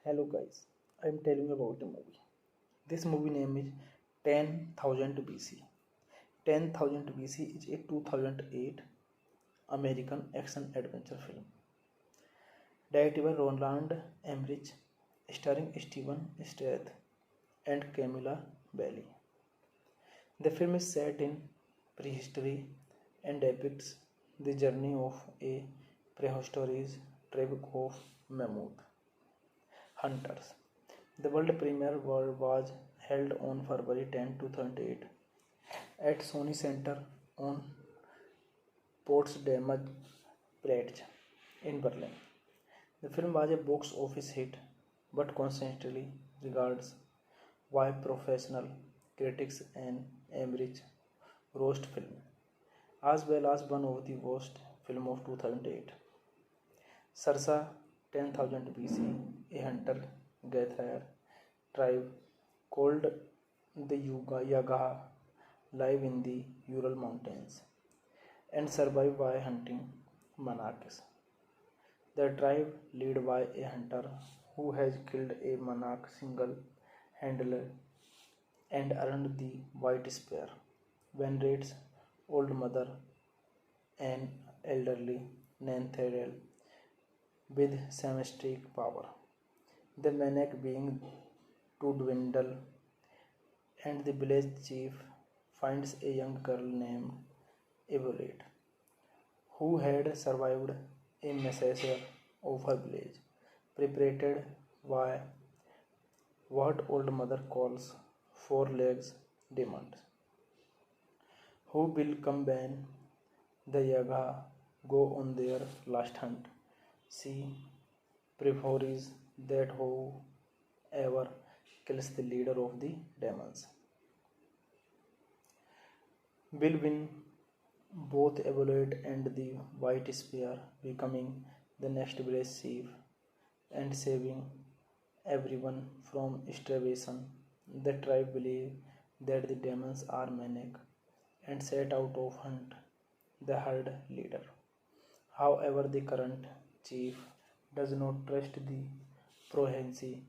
Hello guys, I am telling you about a movie. This movie name is 10,000 BC. 10,000 BC is a 2008 American action adventure film directed by Roland Emmerich, starring Steven Strait and Camilla Belli. The film is set in prehistory and depicts the journey of a prehistoric tribe of mammoth hunters. The world premiere was held on February 10, 2008 at Sony Center on Potsdamer Platz in Berlin. The film was a box office hit but constantly regarded by professional critics and average roast film, as well as one of the worst film of 2008. Sarsa 10,000 BC, a hunter-gatherer tribe called the Yagaha live in the Ural Mountains and survive by hunting monarchs. The tribe led by a hunter who has killed a monarch single-handedly and earned the White Spear venerates old mother and elderly Nanthariel with semistic power. The maniac being to dwindle and the village chief finds a young girl named Evelyn who had survived a massacre of her village, perpetrated by what old mother calls four legs demons, who will come when the Yaga go on their last hunt. She prefers that whoever kills the leader of the demons will win both Evolute and the White Spear, becoming the next village chief and saving everyone from starvation. The tribe believe that the demons are maniac and set out to hunt the herd leader. However, the current chief does not trust the prophecy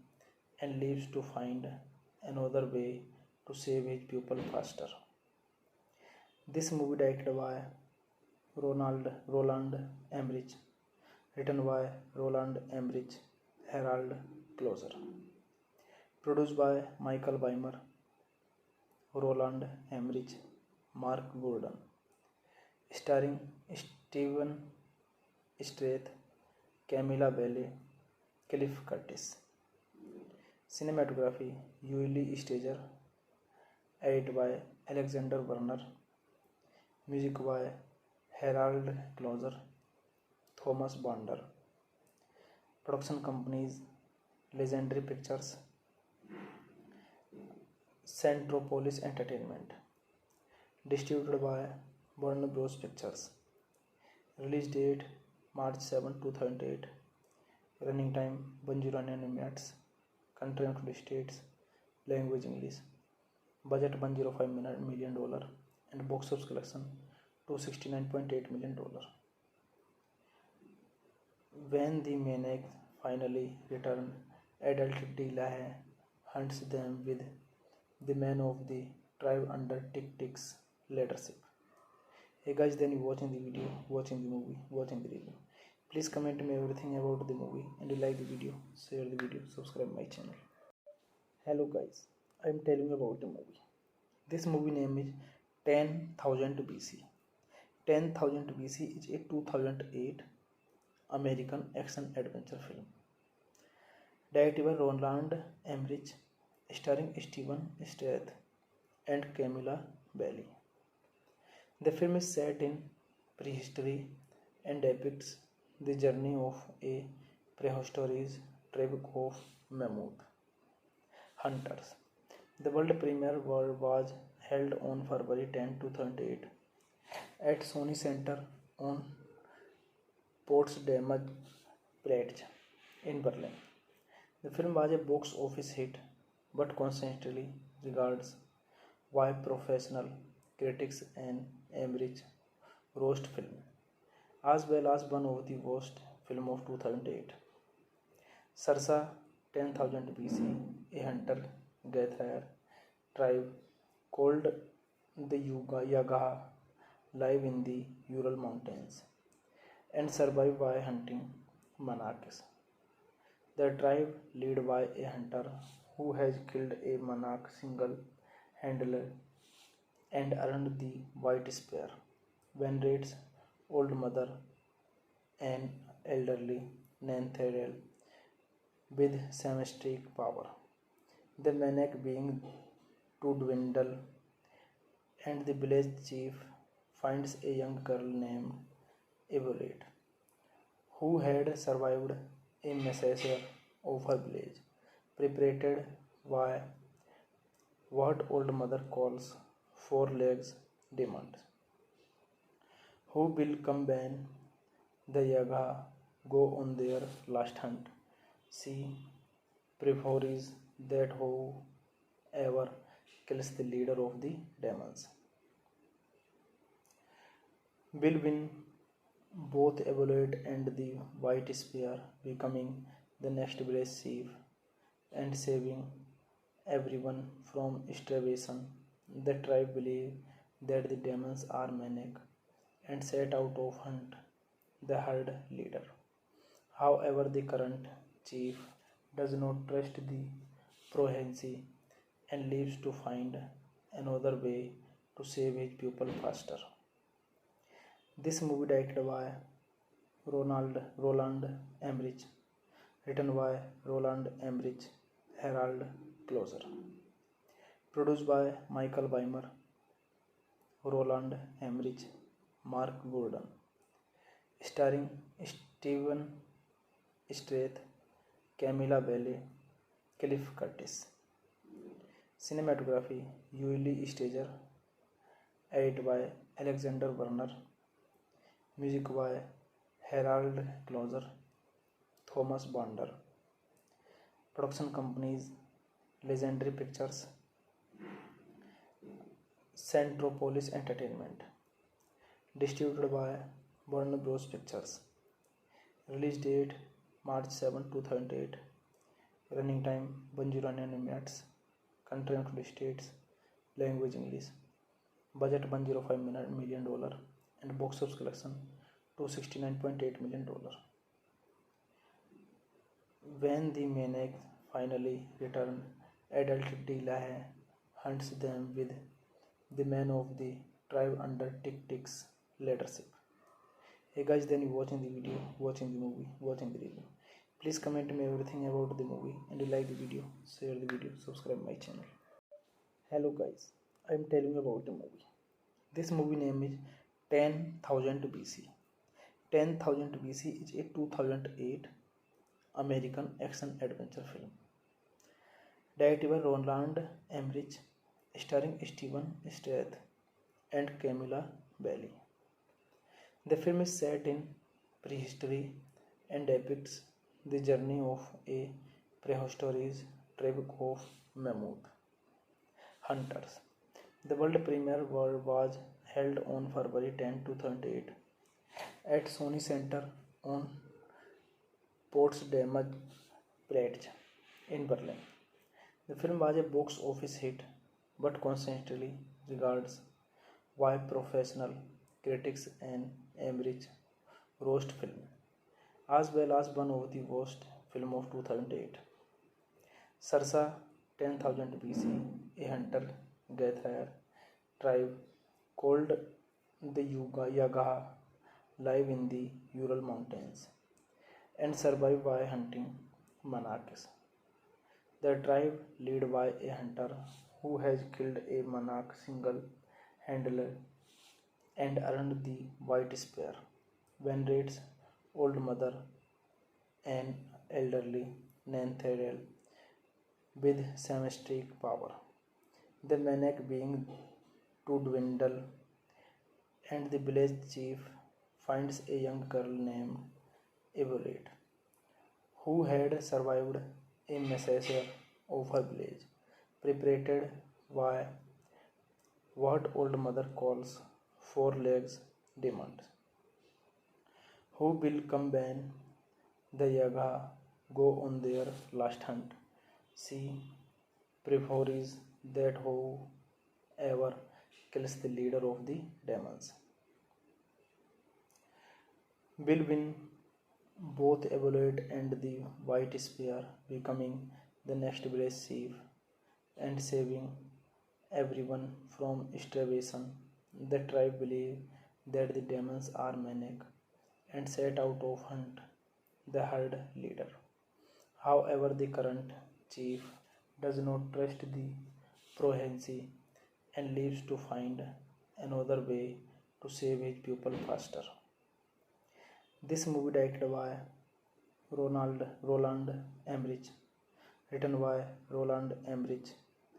and leaves to find another way to save his people faster. This movie directed by Roland Emmerich, written by Roland Emmerich, Harold Closer, produced by Michael Weimer, Roland Emmerich, Mark Gordon, starring Steven Strait, Camilla Belle, Cliff Curtis. Cinematography Yuli Stager, edited by Alexander Werner, music by Harold Closer, Thomas Bander. Production companies Legendary Pictures, Centropolis Entertainment. Distributed by Warner Bros. Pictures. Release date March 7, 2008. Running time 109 minutes. Country United States. Language English. Budget $105 million and box office collection $269.8 million. When the maniac finally returns, adult Delahaye hunts them with the men of the tribe under Tick-Tick's leadership. Hey guys, then you watching the video, watching the movie, watching the review. Please comment me everything about the movie and you like the video, share the video, subscribe my channel. Hello guys, I am telling you about a movie. This movie name is 10,000 BC. 10,000 BC is a 2008 American action adventure film directed by Roland Emmerich, starring Steven Strait and Camilla Belli. The film is set in prehistory and depicts the journey of a prehistoric tribe of mammoth hunters. The world premiere was held on February 10, 2008 at Sony Center on Potsdamer Platz in Berlin. The film was a box office hit but constantly regarded by professional critics and average roast film, as well as one of the worst film of 2008. Sarsa 10,000 BC, a hunter-gatherer tribe called the Yagaha live in the Ural Mountains and survive by hunting monarchs. The tribe, led by a hunter who has killed a monarch single-handedly and earned the white spear, venerates Old Mother, an elderly Nanthariel with symmetric power. The maniac being to dwindle, and the village chief finds a young girl named Evolate, who had survived a massacre of her village, perpetrated by what Old Mother calls four legs demons, who will come when the Yaga go on their last hunt. See preferes that whoever kills the leader of the demons will win both Evolate and the White Spear, becoming the next village chief and saving everyone from starvation. The tribe believe that the demons are maniac and set out to hunt the herd leader. However, the current chief does not trust the progeny and leaves to find another way to save his people faster. This movie directed by Roland Emmerich, written by Roland Emmerich, Harold Closer, produced by Michael Weimer, Roland Emmerich, Mark Gordon, starring Steven Strath, Camilla Belle, Cliff Curtis. Cinematography Yuli Stager, edited by Alexander Werner, music by Harold Closer, Thomas Bander. Production companies Legendary Pictures, Centropolis Entertainment. Distributed by Warner Bros. Pictures. Release date March 7, 2008. Running time 109 minutes. Country United States. Language English. Budget $105 million and box office collection $269.8 million. When the maniac finally returns, adult Delahaye hunts them with the men of the tribe under Tick-Tick's leadership. Hey guys, then you watching the video, watching the movie, watching the review. Please comment me everything about the movie and you like the video, share the video, subscribe my channel. Hello guys, I am telling you about the movie. This movie name is 10,000 BC. 10,000 BC is a 2008 American action adventure film. Directed by Roland Emmerich, starring Steven Strath and Camilla Belle. The film is set in prehistory and depicts the journey of a prehistoric tribe of mammoth hunters. The world premiere was held on February 10, 2008 at Sony Center on Potsdamer Platz in Berlin. The film was a box office hit but constantly regards by professional critics and Emmerich roast film, as well as one of the worst film of 2008. Sarsa 10,000 BC, a hunter-gatherer tribe called the Yagaha live in the Ural Mountains and survive by hunting monarchs. The tribe, led by a hunter who has killed a monarch single-handedly and earned the white spear, venerates Old Mother, an elderly Nanthariel with symmetric power. The maniac being to dwindle, and the village chief finds a young girl named Evolate, who had survived a massacre of her village, perpetrated by what Old Mother calls four legs demons, who will come when the Yaga go on their last hunt. See preferes that whoever kills the leader of the demons will win both Evaluate and the White Spear, becoming the next village chief and saving everyone from starvation. The tribe believe that the demons are manic and set out to hunt the herd leader. However, the current chief does not trust the prophecy and leaves to find another way to save his people faster. This movie directed by Roland Emmerich, written by Roland Emmerich,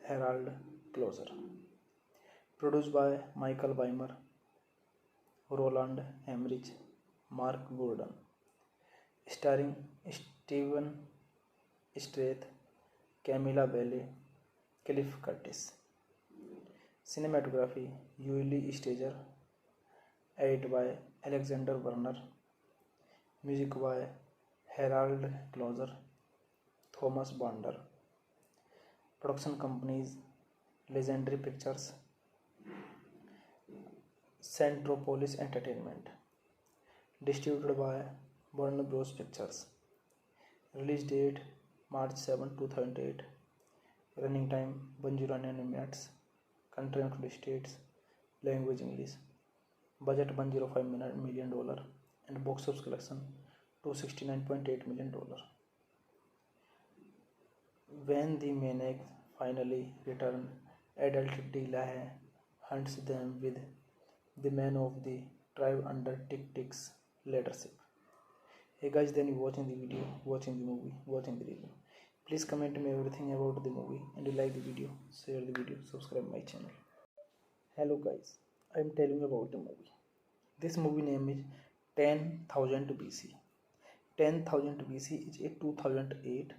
Harold Closer, produced by Michael Weimer, Roland Emmerich, Mark Gordon, starring Steven Strath, Camilla Belle, Cliff Curtis. Cinematography Yuli Stager, edited by Alexander Werner, music by Harold Closer, Thomas Bonder. Production companies Legendary Pictures, Centropolis Entertainment. Distributed by Warner Bros. Pictures. Release date March 7, 2008. Running time 109 minutes. Country United States. Language English. Budget $105 million and box office collection $269.8 million. When the maniac finally return, adult Delahaye hunts them with the men of the tribe under Tick Tick's leadership. Hey guys, then you watching the video, watching the movie, watching the review. Please comment me everything about the movie and you like the video, share the video, subscribe my channel. Hello guys, I am telling you about the movie. This movie name is 10,000 BC. 10,000 BC is a 2008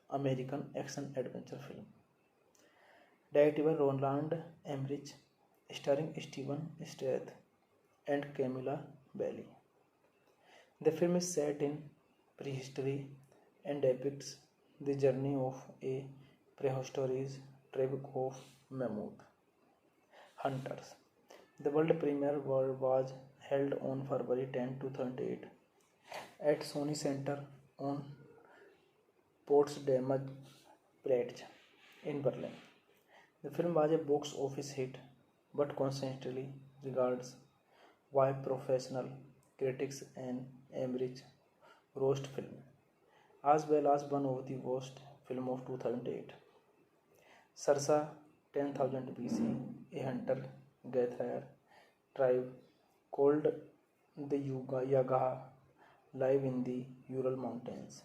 American action adventure film. Directed by Roland Emmerich, starring Steven Strath and Camilla Belle. The film is set in prehistory and depicts the journey of a prehistoric tribe of mammoth hunters. The world premiere was held on February 10, 2008 at Sony Center on Potsdamer Platz in Berlin. The film was a box office hit but constantly regarded by professional critics and Emmerich roast film, as well as one of the worst film of 2008. Sarsa 10,000 BC, a hunter-gatherer tribe called the Yagaha live in the Ural Mountains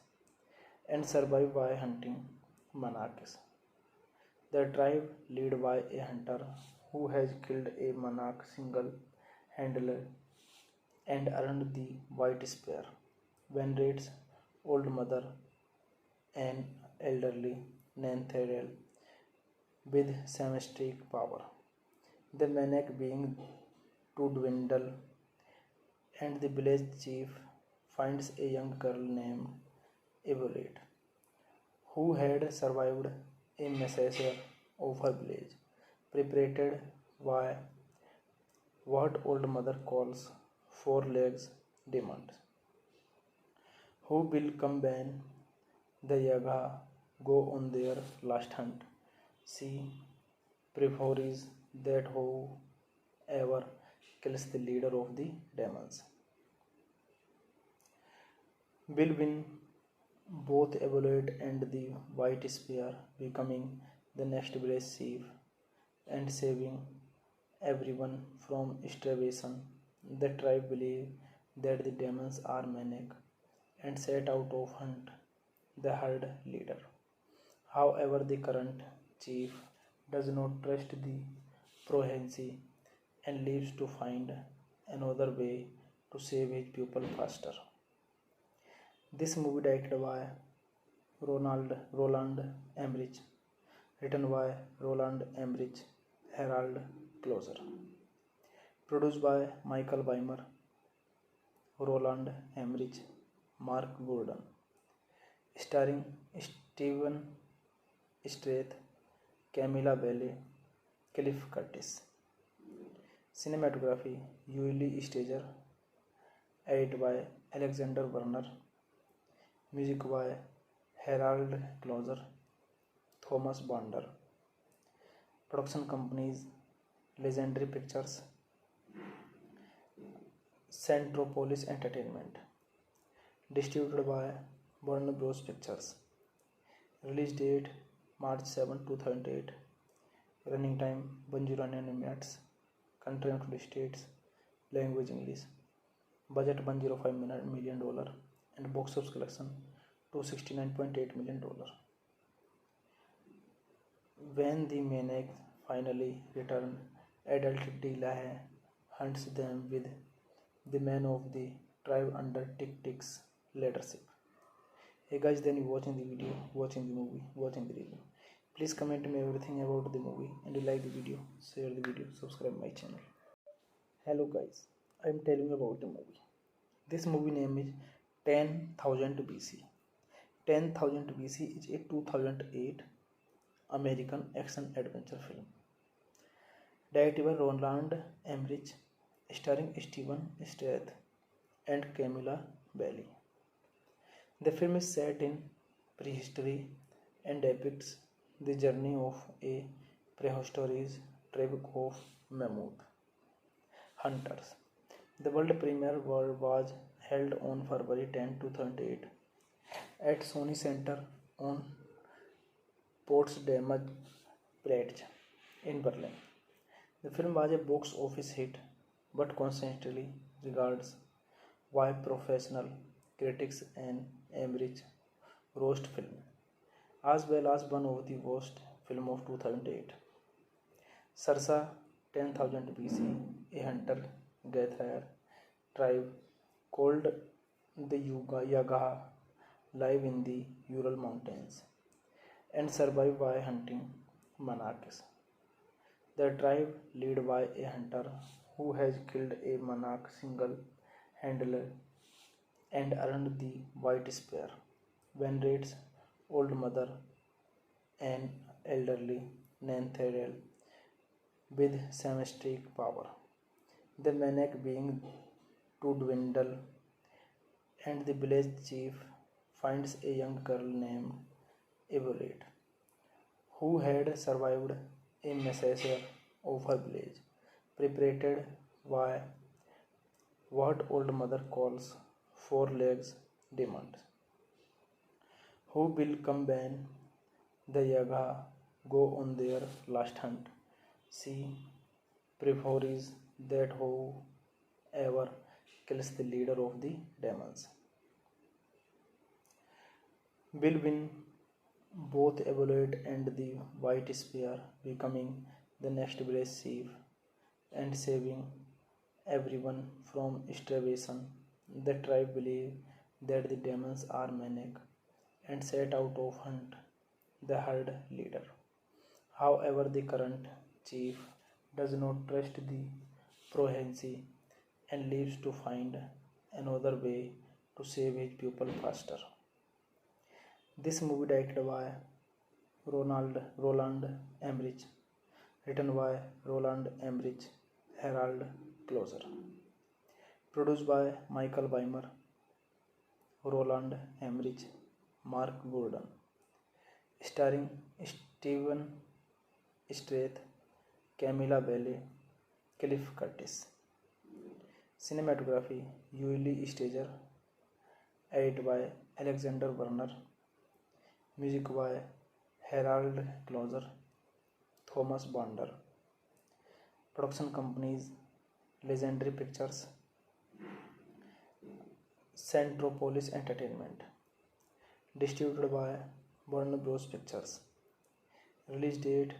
and survive by hunting monarchs. The tribe led by a hunter who has killed a monarch single-handedly and earned the White Spear when Red's old mother, an elderly Nanthariel with semistic power. The maniac being to dwindle and the village chief finds a young girl named Evaluate, who had survived a massacre of her village, perpetrated by what old mother calls four legs demons, who will combine the Yaga go on their last hunt. She prefers that whoever kills the leader of the demons will win both Evaluate and the White Spear, becoming the next village chief and saving everyone from starvation. The tribe believe that the demons are manic and set out to hunt the herd leader. However, the current chief does not trust the prophecy and leaves to find another way to save his people faster. This movie directed by Roland Emmerich, written by Roland Emmerich, Harold Closer, produced by Michael Weimer, Roland Emmerich, Mark Gordon, starring Steven Strath, Camilla Belle, Cliff Curtis. Cinematography Yuli Stager, edited by Alexander Werner, music by Harald Klauser, Thomas Bander. Production companies Legendary Pictures, Centropolis Entertainment. Distributed by Warner Bros. Pictures. Release date March 7, 2008. Running time 109 minutes. Country United States. Language English. Budget $105 million and box office collection $269.8 million. When the maniac finally returns, adult Delahaye hunts them with the man of the tribe under Tick-Tick's leadership. Hey guys, then you watching the video, watching the movie, watching the review. Please comment me everything about the movie and you like the video, share the video, subscribe my channel. Hello guys, I am telling you about the movie. This movie name is 10,000 BC. 10,000 BC is a 2008 American action adventure film. Directed by Roland Emmerich, starring Steven Strath and Camilla Belle. The film is set in prehistory and depicts the journey of a prehistoric tribe of mammoth hunters. The world premiere was held on February 10, 2008 at Sony Center on Potsdamer Platz in Berlin. The film was a box office hit but constantly regarded by professional critics and Emmerich roast film, as well as one of the worst film of 2008. Sarsa 10,000 BC, a hunter-gatherer tribe called the Yagaha live in the Ural Mountains and survive by hunting monarchs. The tribe led by a hunter who has killed a monarch single-handedly and earned the White Spear, venerates Old Mother and elderly Nanthariel with shamanic power. The maniac being to dwindle, and the village chief finds a young girl named Evolate, who had survived a massacre of her village, perpetrated by what Old Mother calls four-legs demons, who will combine the Yaga go on their last hunt. She prefers that whoever kills the leader of the demons will win both Evolate and the White Spear, becoming the next village chief and saving everyone from starvation. The tribe believe that the demons are maniac and set out to hunt the herd leader. However, the current chief does not trust the prophecy and leaves to find another way to save his people faster. This movie directed by Roland Emmerich, written by Roland Emmerich, Harald Klauser, produced by Michael Weimer, Roland Emmerich, Mark Gordon, starring Steven Strath, Camilla Belle, Cliff Curtis. Cinematography Yuli Stager, edited by Alexander Werner, music by Harald Klauser, Thomas Bander. Production companies Legendary Pictures, Centropolis Entertainment. Distributed by Warner Bros. Pictures. Release date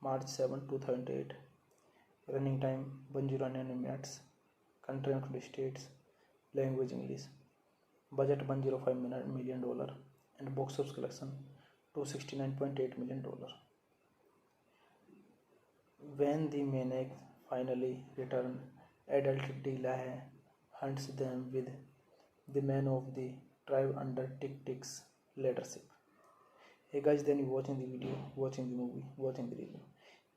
March 7, 2008. Running time 109 minutes. Country United States. Language English. Budget $105 million and box office collection $269.8 million. When the maniac finally returns, adult Delahaye hunts them with the man of the tribe under Tick-Tick's leadership. Hey guys, then you watching the video, watching the movie, watching the review.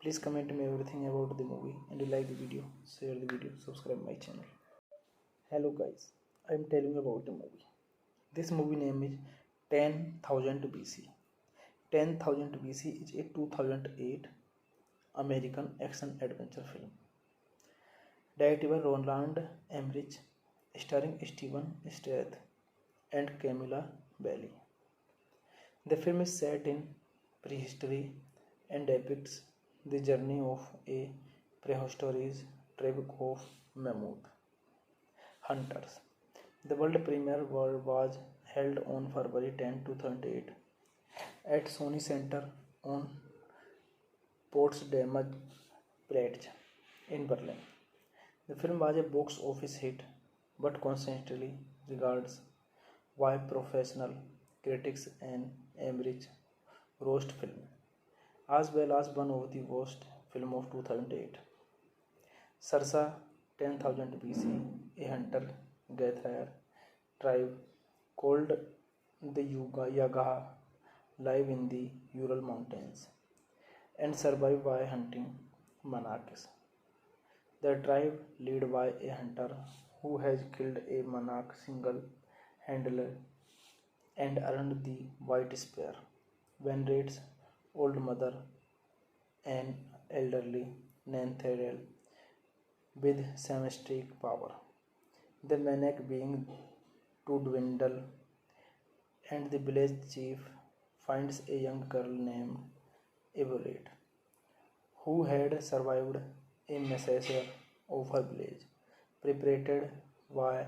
Please comment me everything about the movie, and you like the video, share the video, subscribe my channel. Hello guys, I am telling you about the movie. This movie name is 10,000 BC. 10,000 BC is a 2008 American action adventure film directed by Roland Emmerich, starring Steven Strait and Camilla Belli. The film is set in prehistory and depicts the journey of a prehistoric tribe of mammoth hunters. The world premiere was held on February 10, 2008 at Sony Center on Potsdamer Platz in Berlin. The film was a box office hit but constantly regarded by professional critics and Emmerich roast film, as well as one of the worst film of 2008. Sarsa 10,000 BC, a hunter-gatherer tribe called the Yagaha live in the Ural Mountains and survive by hunting monarchs. The tribe led by a hunter who has killed a monarch single-handedly and earned the White Spear. Venerates old mother and elderly Nanthariel with symmetric power. The maniac being to dwindle, and the village chief finds a young girl named Evolate, who had survived a massacre of her village, perpetrated by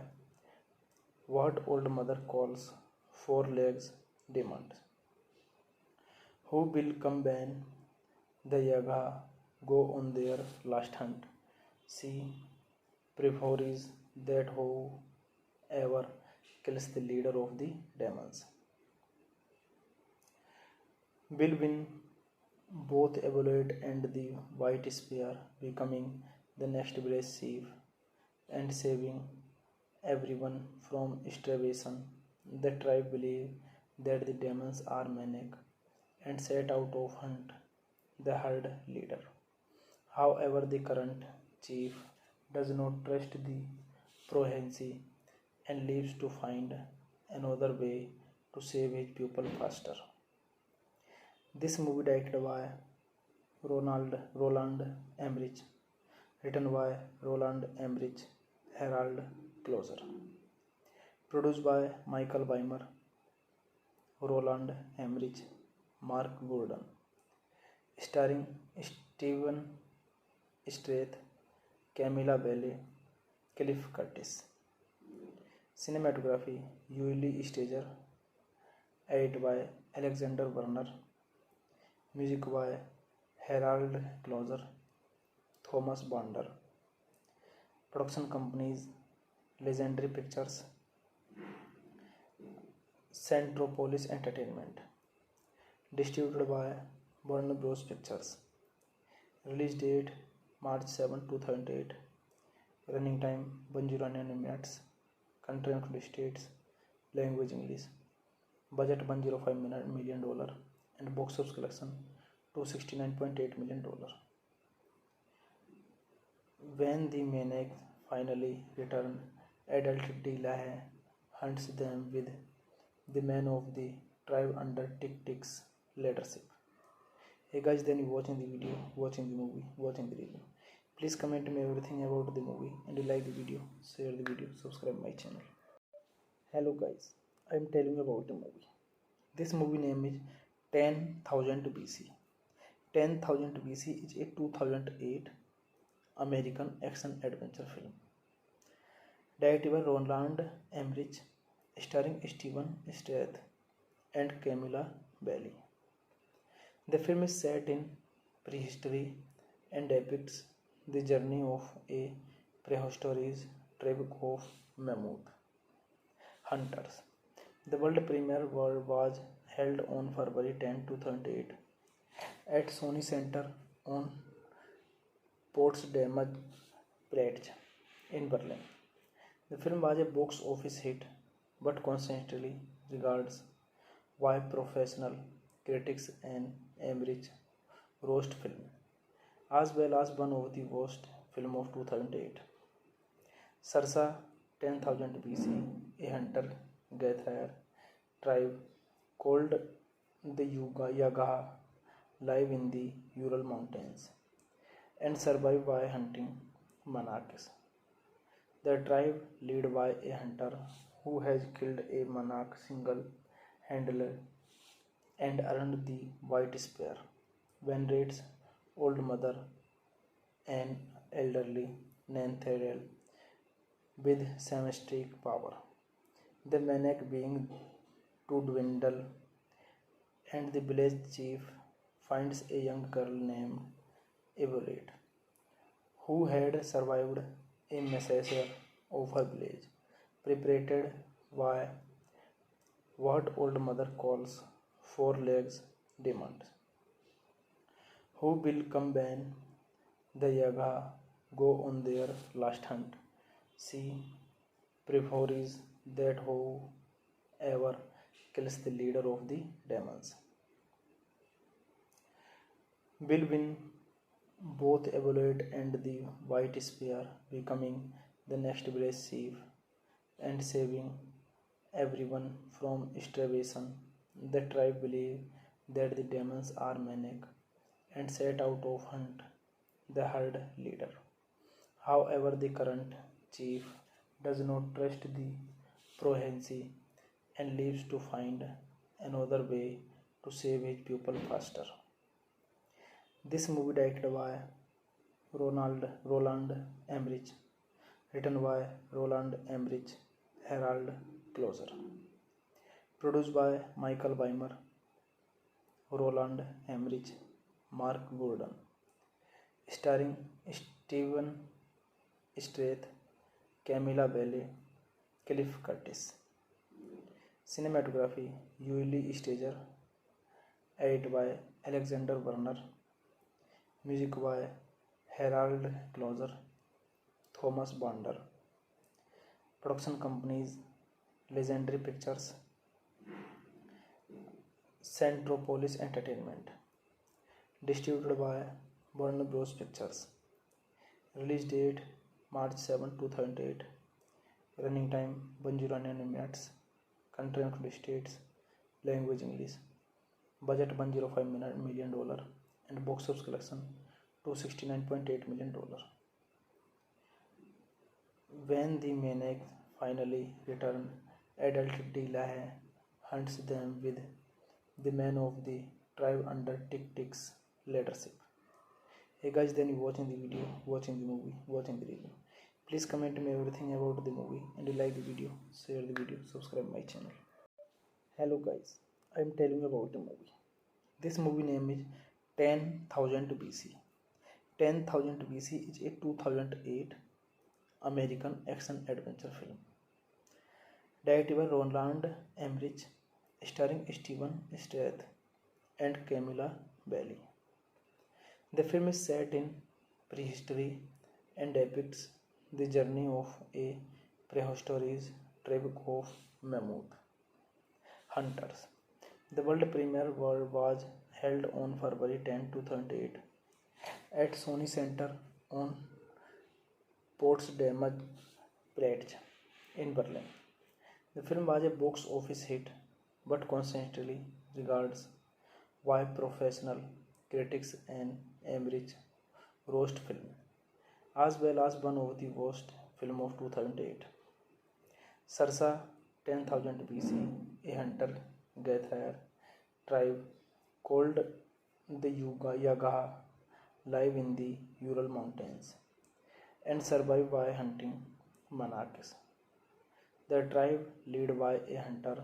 what old mother calls four legs demons, who will come when the Yaga go on their last hunt. She prefers that whoever kills the leader of the demons will win both Evolate and the White Spear, becoming the next village chief and saving everyone from starvation. The tribe believe that the demons are maniac and set out to hunt the herd leader. However, the current chief does not trust the prophecy and leaves to find another way to save his people faster. This movie directed by Roland Emmerich, written by Roland Emmerich, Harold Closer, produced by Michael Weimer, Roland Emmerich, Mark Gordon, starring Steven Strait, Camilla Belli, Cliff Curtis. Cinematography Yuli Stager, edited by Alexander Werner, music by Harold Closer, Thomas Bander. Production companies Legendary Pictures, Centropolis Entertainment. Distributed by Warner Bros. Pictures. Release date March 7, 2008. Running time 109 minutes. Country United States. Language English. Budget $105 million and box office collection $269.8 million. When the maniac finally returns, adult Delahaye hunts them with the men of the tribe under Tick-Tick's leadership. Hey guys, then you watching the video, watching the movie, watching the review. Please comment me everything about the movie, and you like the video, share the video, subscribe my channel. Hello guys, I am telling you about the movie. This movie name is 10,000 BC. 10,000 BC is a 2008 American action adventure film directed by Roland Emmerich, starring Steven Strait and Camilla Belli. The film is set in prehistory and depicts the journey of a prehistoric tribe of mammoth hunters. The world premiere was held on February 10, 2008 at Sony Center on Potsdamer Platz in Berlin. The film was a box office hit but constantly regarded why professional critics and Emmerich roast film, as well as one of the worst film of 2008. Sarsa 10,000 BC, a hunter-gatherer tribe called the Yagaha live in the Ural Mountains and survive by hunting monarchs. The tribe led by a hunter who has killed a monarch single-handedly and earned the white spear. Venerates old mother and elderly Nanthariel with semistic power. The maniac being to dwindle, and the village chief finds a young girl named Evolate, who had survived a massacre of her village, perpetrated by what old mother calls four legs demons, who will come when the Yaga go on their last hunt. See preface that whoever kills the leader of the demons will win both Evolate and the White Spear, becoming the next village chief and saving everyone from starvation. The tribe believe that the demons are maniac and set out to hunt the herd leader. However, the current chief does not trust the prophecy and leaves to find another way to save his people faster. This movie directed by Roland Emmerich, written by Roland Emmerich, Harold Closer, produced by Michael Weimer, Roland Emmerich, Mark Gordon, starring Steven Strath, Camilla Belle, Cliff Curtis. Cinematography Yuli Stager, edited by Alexander Werner, music by Harold Closer, Thomas Bander. Production companies Legendary Pictures, Centropolis Entertainment. Distributed by Warner Bros. Pictures. Release date March 7, 2008. Running time 109 minutes. Country United States. Language English. Budget $105 million and box office collection $269.8 million. When the maniac finally returns, adult Delahaye hunts them with the men of the tribe under Tick-Tick's leadership. Hey guys, then you watching the video, watching the movie, watching the review. Please comment me everything about the movie and you like the video, share the video, subscribe my channel. Hello guys, I am telling you about the movie. This movie name is 10,000 BC. 10,000 BC is a 2008 American action adventure film. Directed by Roland Emmerich, starring Steven Strath and Camilla Belle. The film is set in prehistory and depicts the journey of a prehistoric tribe of mammoth hunters. The world premiere was held on February 10, 2008 at Sony Center on Potsdamer Platz in Berlin. The film was a box office hit but constantly regards by professional critics and Emmerich roast film, as well as one of the worst film of 2008. Sarsa 10,000 BC, a hunter-gatherer tribe called the Yagaha live in the Ural Mountains and survive by hunting monarchs. The tribe led by a hunter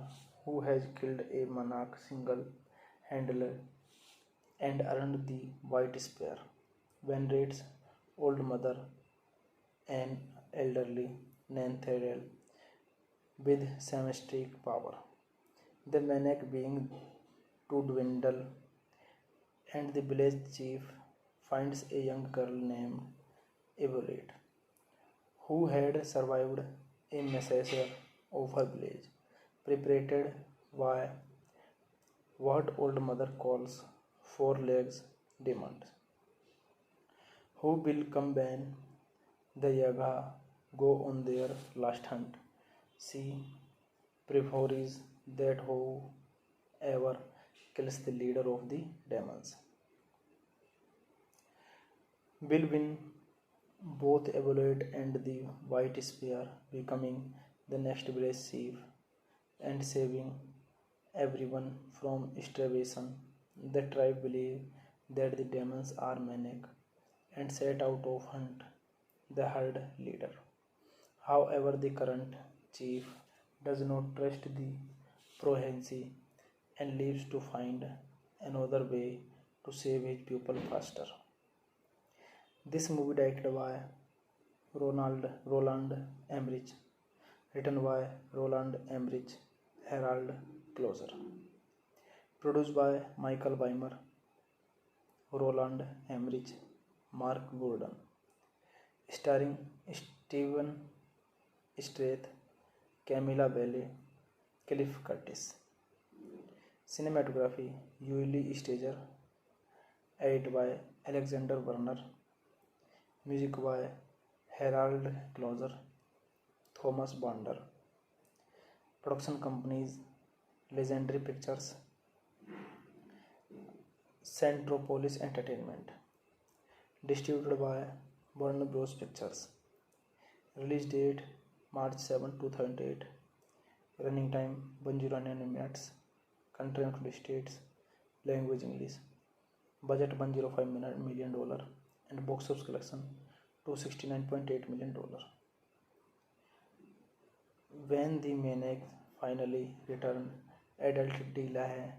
who has killed a monarch single-handedly and earned the white spear. Venerates old mother and elderly Nanthariel with semistic power. The maniac being to dwindle, and the village chief finds a young girl named Evolate, who had survived a massacre of her village, perpetrated by what old mother calls four legs demands. Who will come when the Yaga go on their last hunt? See, prefers that whoever kills the leader of the demons will win both Evaluate and the White Spear, becoming the next village chief and saving everyone from starvation. The tribe believe that the demons are manic and set out to hunt the herd leader. However, the current chief does not trust the prophecy and leaves to find another way to save his people faster. This movie directed by Roland Emmerich, written by Roland Emmerich, Harold Closer, produced by Michael Weimer, Roland Emmerich, Mark Gordon, starring Steven Strath, Camilla Belle, Cliff Curtis. Cinematography Yuli Stager, edited by Alexander Werner, music by Harold Closer, Thomas Bonder. Production companies Legendary Pictures, Centropolis Entertainment. Distributed by Warner Bros. Pictures. Release date March 7, 2008. Running time 109 minutes. Country United States. Language English. Budget $105 million and box office collection $269.8 million. When the maniac finally return, adult Delahaye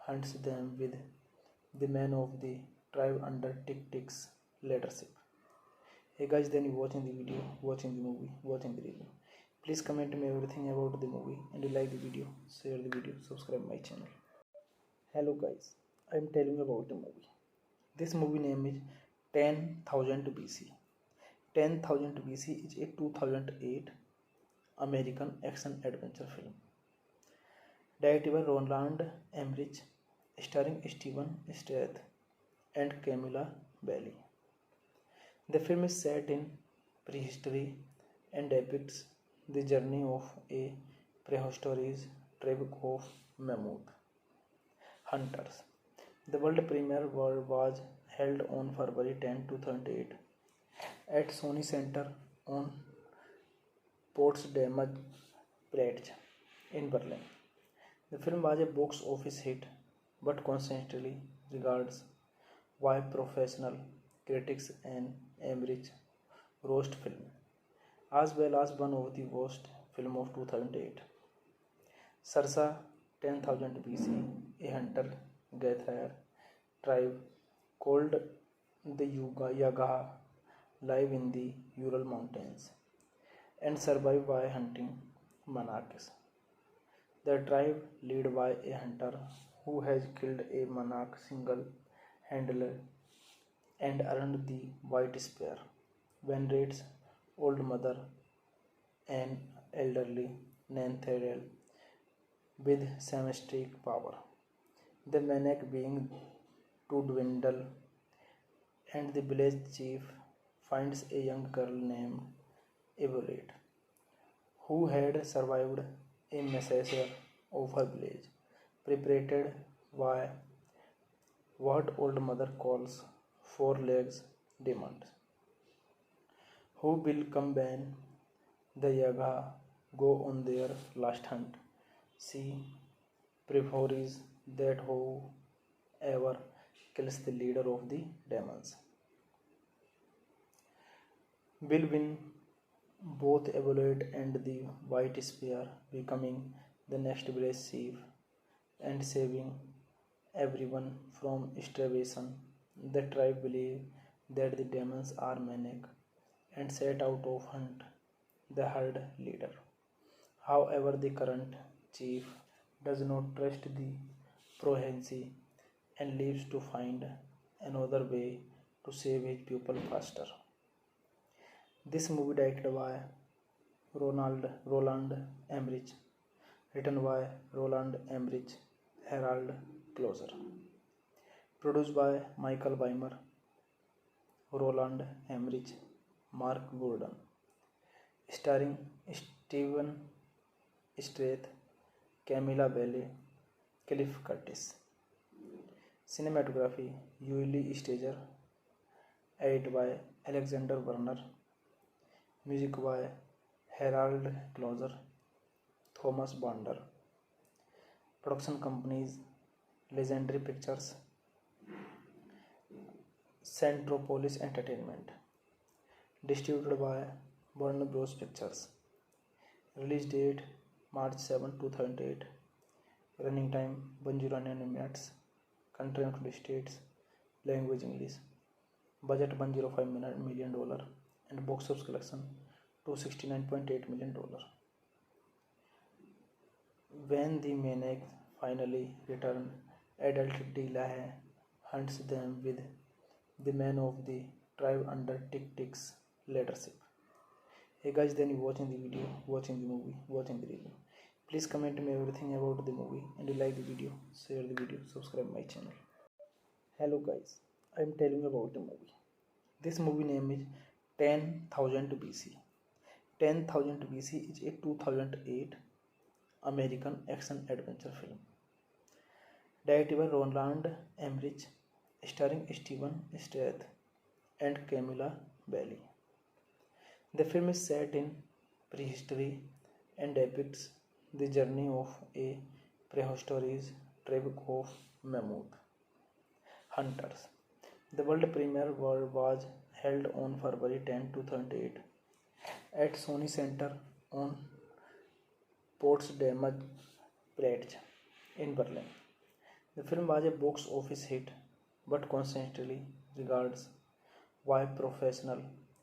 hunts them with the men of the tribe under Tick Tick's leadership. Hey guys, then you watching the video, watching the movie, watching the review. Please comment me everything about the movie and you like the video, share the video, subscribe my channel. Hello guys, I am telling you about the movie. This movie name is 10,000 BC. 10,000 BC is a 2008 American action adventure film. Directed by Roland Emmerich, starring Steven Strath and Camilla Belle. The film is set in prehistory and depicts the journey of a prehistoric tribe of mammoth hunters. The world premiere was held on February 10, 2008 at Sony Center on Potsdamer Platz in Berlin. The film was a box office hit but constantly regarded by professional critics and Emmerich roast film, as well as one of the worst film of 2008. Sarsa 10,000 BC, a hunter-gatherer tribe called the Yaga live in the Ural Mountains and survive by hunting monarchs. The tribe led by a hunter who has killed a monarch single-handedly and earned the White Spear venerates old mother and elderly Nanthariel with symmetric power. The maniac being to dwindle and the village chief finds a young girl named Evaluate who had survived a massacre of her village, perpetrated by what old mother calls four legs demands. Who will come when the Yaga go on their last hunt? She prefers that whoever kills the leader of the demons will win both Evaluate and the White Spear, becoming the next village chief and saving everyone from starvation. The tribe believe that the demons are manic and set out to hunt the herd leader. However, the current chief does not trust the prophecy and leaves to find another way to save his people faster. This movie directed by Roland Emmerich, written by Roland Emmerich, Harold Closer. Produced by Michael Weimer, Roland Emmerich, Mark Gordon. Starring Steven Strath, Camilla Belle, Cliff Curtis. Cinematography Yuli Stager. Edited by Alexander Werner. Music by Harold Closer, Thomas Bonder. Production companies Legendary Pictures, Centropolis Entertainment. Distributed by Warner Bros. Pictures. Release date March 7, 2008. Running time 109 minutes. Country United States. Language English. Budget $105 million and box office collection $269.8 million. When the maniac finally returns, adult Delahaye hunts them with the men of the tribe under Tick-Tick's leadership. Hey guys, then you watching the video, watching the movie, watching the review. Please comment me everything about the movie, and you like the video, share the video, subscribe my channel. Hello guys, I am telling you about the movie. This movie name is 10,000 BC. 10,000 BC is a 2008 American action adventure film. Directed by Roland Emmerich, starring Steven Strath and Camilla Belle. The film is set in prehistory and depicts the journey of a prehistoric tribe of mammoth hunters. The world premiere was held on February 10, 2008 at Sony Center on Potsdamer Platz in Berlin. The film was a box office hit but consistently regarded by professional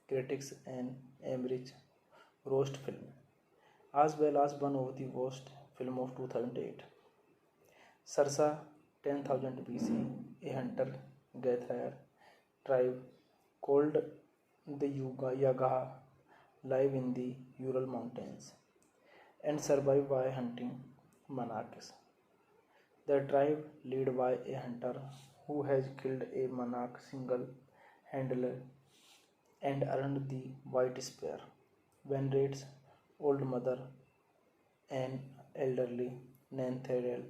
critics and Emmerich roast film, as well as one of the worst film of 2008. Sarsa 10,000 BC, a hunter-gatherer tribe called the Yagaha live in the Ural Mountains and survive by hunting monarchs. The tribe led by a hunter who has killed a monarch single-handedly and earned the White Spear, venerates Old Mother and elderly Nanthariel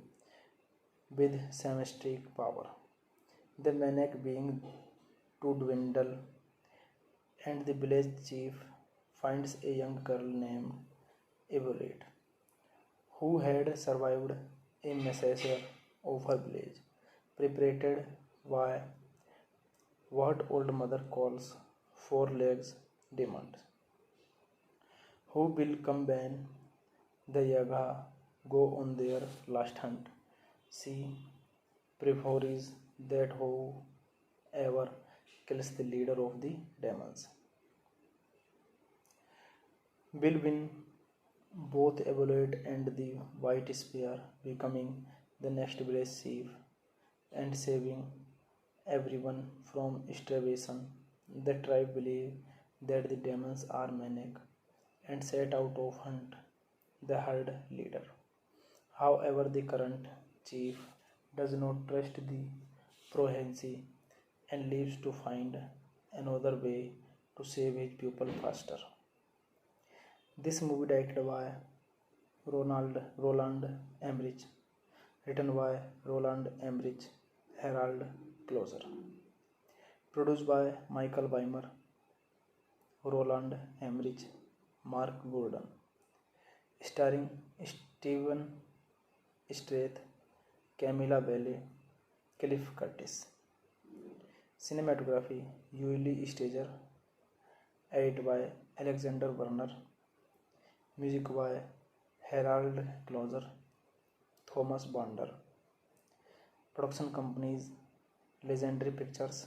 with shamanic power. The maniac being to dwindle, and the village chief finds a young girl named Evolate, who had survived a massacre of her village, perpetrated by what Old Mother calls four-legged demons, who will combine the Yaga go on their last hunt. She prefers that whoever kills the leader of the demons will win both Evolate and the White Spear, becoming the next village chief and saving everyone from starvation. The tribe believe that the demons are maniac and set out to hunt the herd leader. However, the current chief does not trust the prophecy and leaves to find another way to save his people faster. This movie directed by Roland Emmerich, written by Roland Emmerich, Harold Closer, produced by Michael Weimer, Roland Emmerich, Mark Gordon, starring Steven Strath, Camilla Belle, Cliff Curtis. Cinematography Yuli Stager, edited by Alexander Werner. Music by Harold Closer, Thomas Bonder. Production companies Legendary Pictures,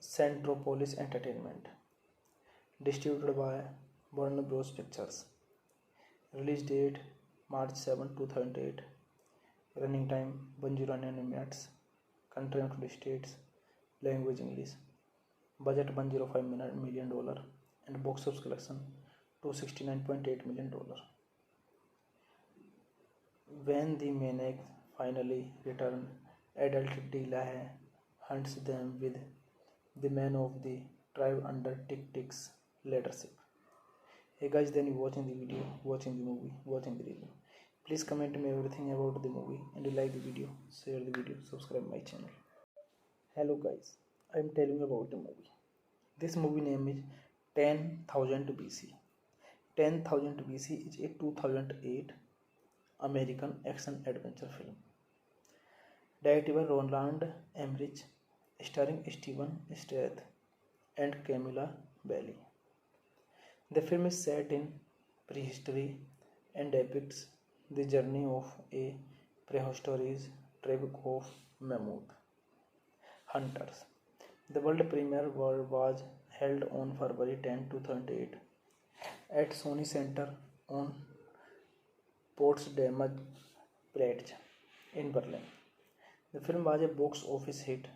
Centropolis Entertainment. Distributed by Warner Bros. Pictures. Release date March 7, 2008. Running time 109 minutes. Country United States. Language English. Budget $105 million and box office collection $269.8 million. When the maniacs finally return, adult Delahaye hunts them with the men of the tribe under Tick-Tick's leadership. Hey guys, then you watching the video, watching the movie, watching the review. Please comment me everything about the movie and you like the video, share the video, subscribe my channel. Hello guys, I am telling you about the movie. This movie name is 10,000 BC. 10,000 BC is a 2008 American action adventure film. Directed by Roland Emmerich, starring Steven Strait and Camilla Belli. The film is set in prehistory and depicts the journey of a prehistoric tribe of mammoth hunters. The world premiere was held on February 10, 2008 at Sony Center on Potsdamer Platz in Berlin. The film was a box office hit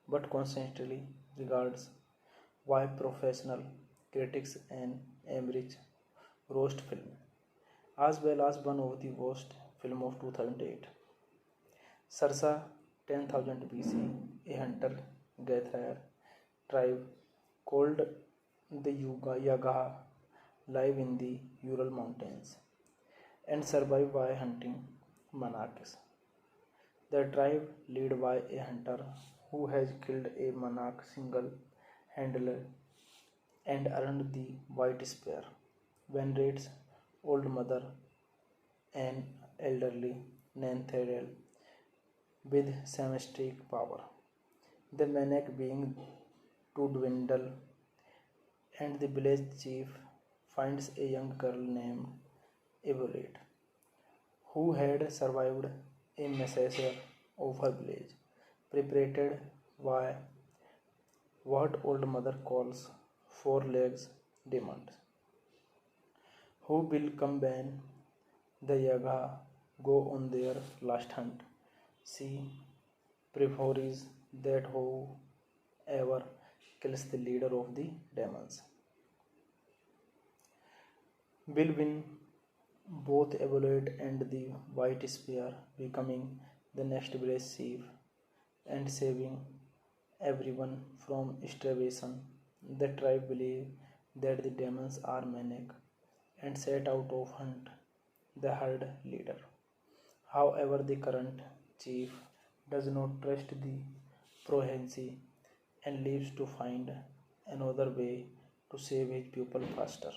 but constantly regarded by professional critics and Emmerich roast film, as well as one of the worst film of 2008. Sarsa 10,000 BC, a hunter-gatherer tribe called the Yagaha live in the Ural Mountains and survive by hunting monarchs. The tribe led by a hunter who has killed a monarch single-handedly and earned the White Spear. Venerates old mother and elderly Nanthariel with symmetric power. The maniac being to dwindle, and the village chief finds a young girl named Evelyn, who had survived a massacre of her village, perpetrated by what old mother calls four legs demons, who will come when the Yaga go on their last hunt. She prefers that whoever kills the leader of the demons will win both Evolute and the White Spear, becoming the next village chief and saving everyone from starvation. The tribe believe that the demons are maniac and set out to hunt the herd leader. However, the current chief does not trust the prophecy and leaves to find another way to save his people faster.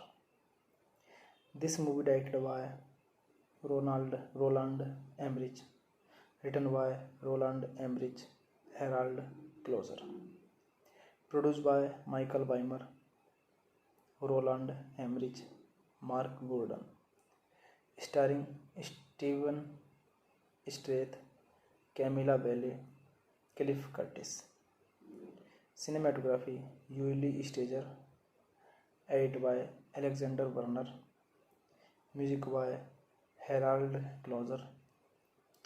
This movie directed by Roland Emmerich, written by Roland Emmerich, Harold Closer, produced by Michael Weimer, Roland Emmerich, Mark Gordon, starring Steven Strait, Camilla Belle, Cliff Curtis. Cinematography Yuli Stager, edited by Alexander Werner, music by Harold Closer,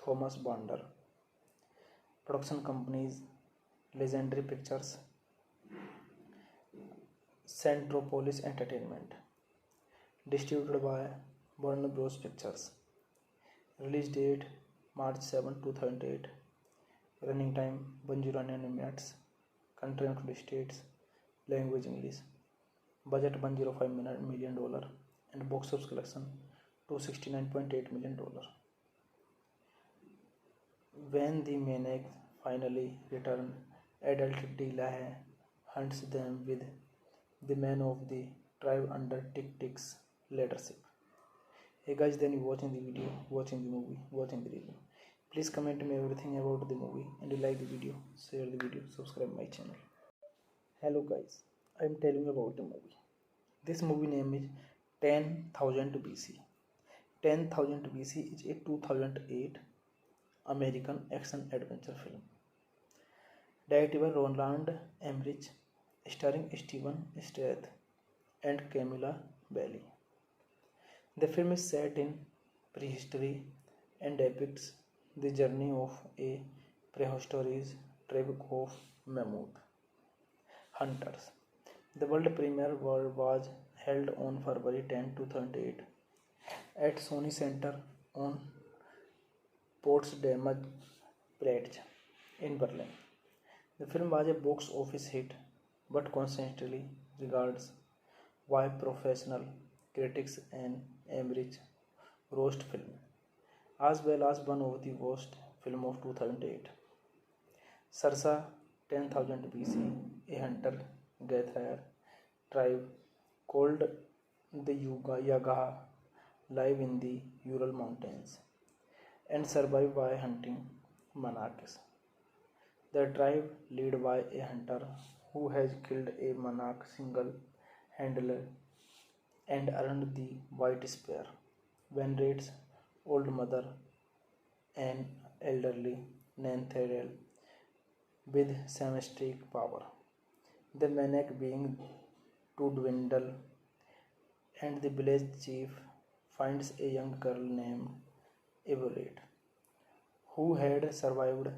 Thomas Bander. Production companies Legendary Pictures, Centropolis Entertainment. Distributed by Warner Bros. Pictures. Release date March 7, 2008. Running time 109 minutes. Country United States. Language English. Budget $105 million and box office collection $269.8 million. When the maniacs finally return, adult Delahaye hunts them with the men of the tribe under Tick-Tick's leadership. Hey guys, then you watching the video, watching the movie, watching the review. Please comment me everything about the movie and you like the video, share the video, subscribe my channel. Hello guys, I am telling you about the movie. This movie name is 10,000 BC. 10,000 BC is a 2008 American action adventure film. Directed by Roland Emmerich, starring Steven Strait and Camilla Belli. The film is set in prehistory and depicts the journey of a prehistoric tribe of mammoth hunters. The world premiere was held on February 10, 2008 at Sony Center on Potsdamer Platz in Berlin. The film was a box office hit, but constantly regards by professional critics and average roast film, as well as one of the worst film of 2008. Sarsa 10,000 BC, a hunter-gatherer tribe called the Yagaha live in the Ural Mountains and survive by hunting monarchs. The tribe led by a hunter who has killed a monarch single-handedly and earned the white spear. Venerates old mother and elderly Nanthariel with symmetric power. The maniac being to dwindle, and the village chief finds a young girl named Evolate, who had survived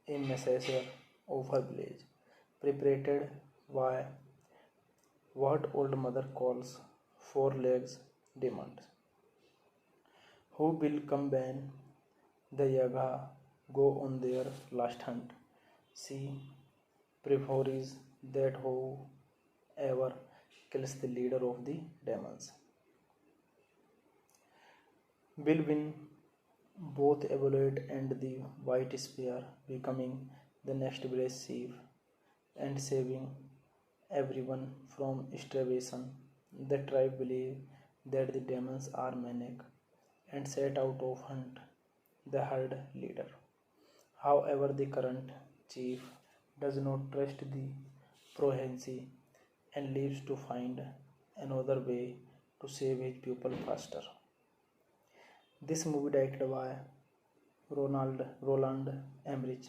a massacre of her village, perpetrated by what old mother calls four legs demons, who will combine the Yaga go on their last hunt. She prefers that whoever kills the leader of the demons will win both Evolate and the White Spear, becoming the next village chief and saving everyone from starvation. The tribe believe that the demons are maniac and set out to hunt the herd leader. However, the current chief does not trust the prophecy and leaves to find another way to save his people faster. This movie directed by Roland Emmerich,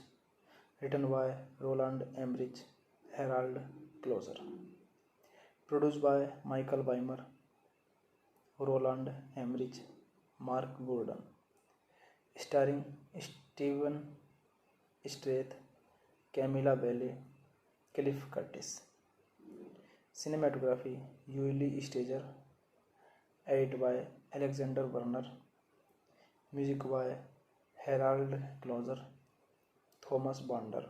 written by Roland Emmerich, Harald Kloser, produced by Michael Weimer, Roland Emmerich, Mark Gordon, starring Steven Strath, Camilla Belle, Cliff Curtis. Cinematography Yuli Stager, edited by Alexander Werner, music by Harald Kloser, Thomas Bonder.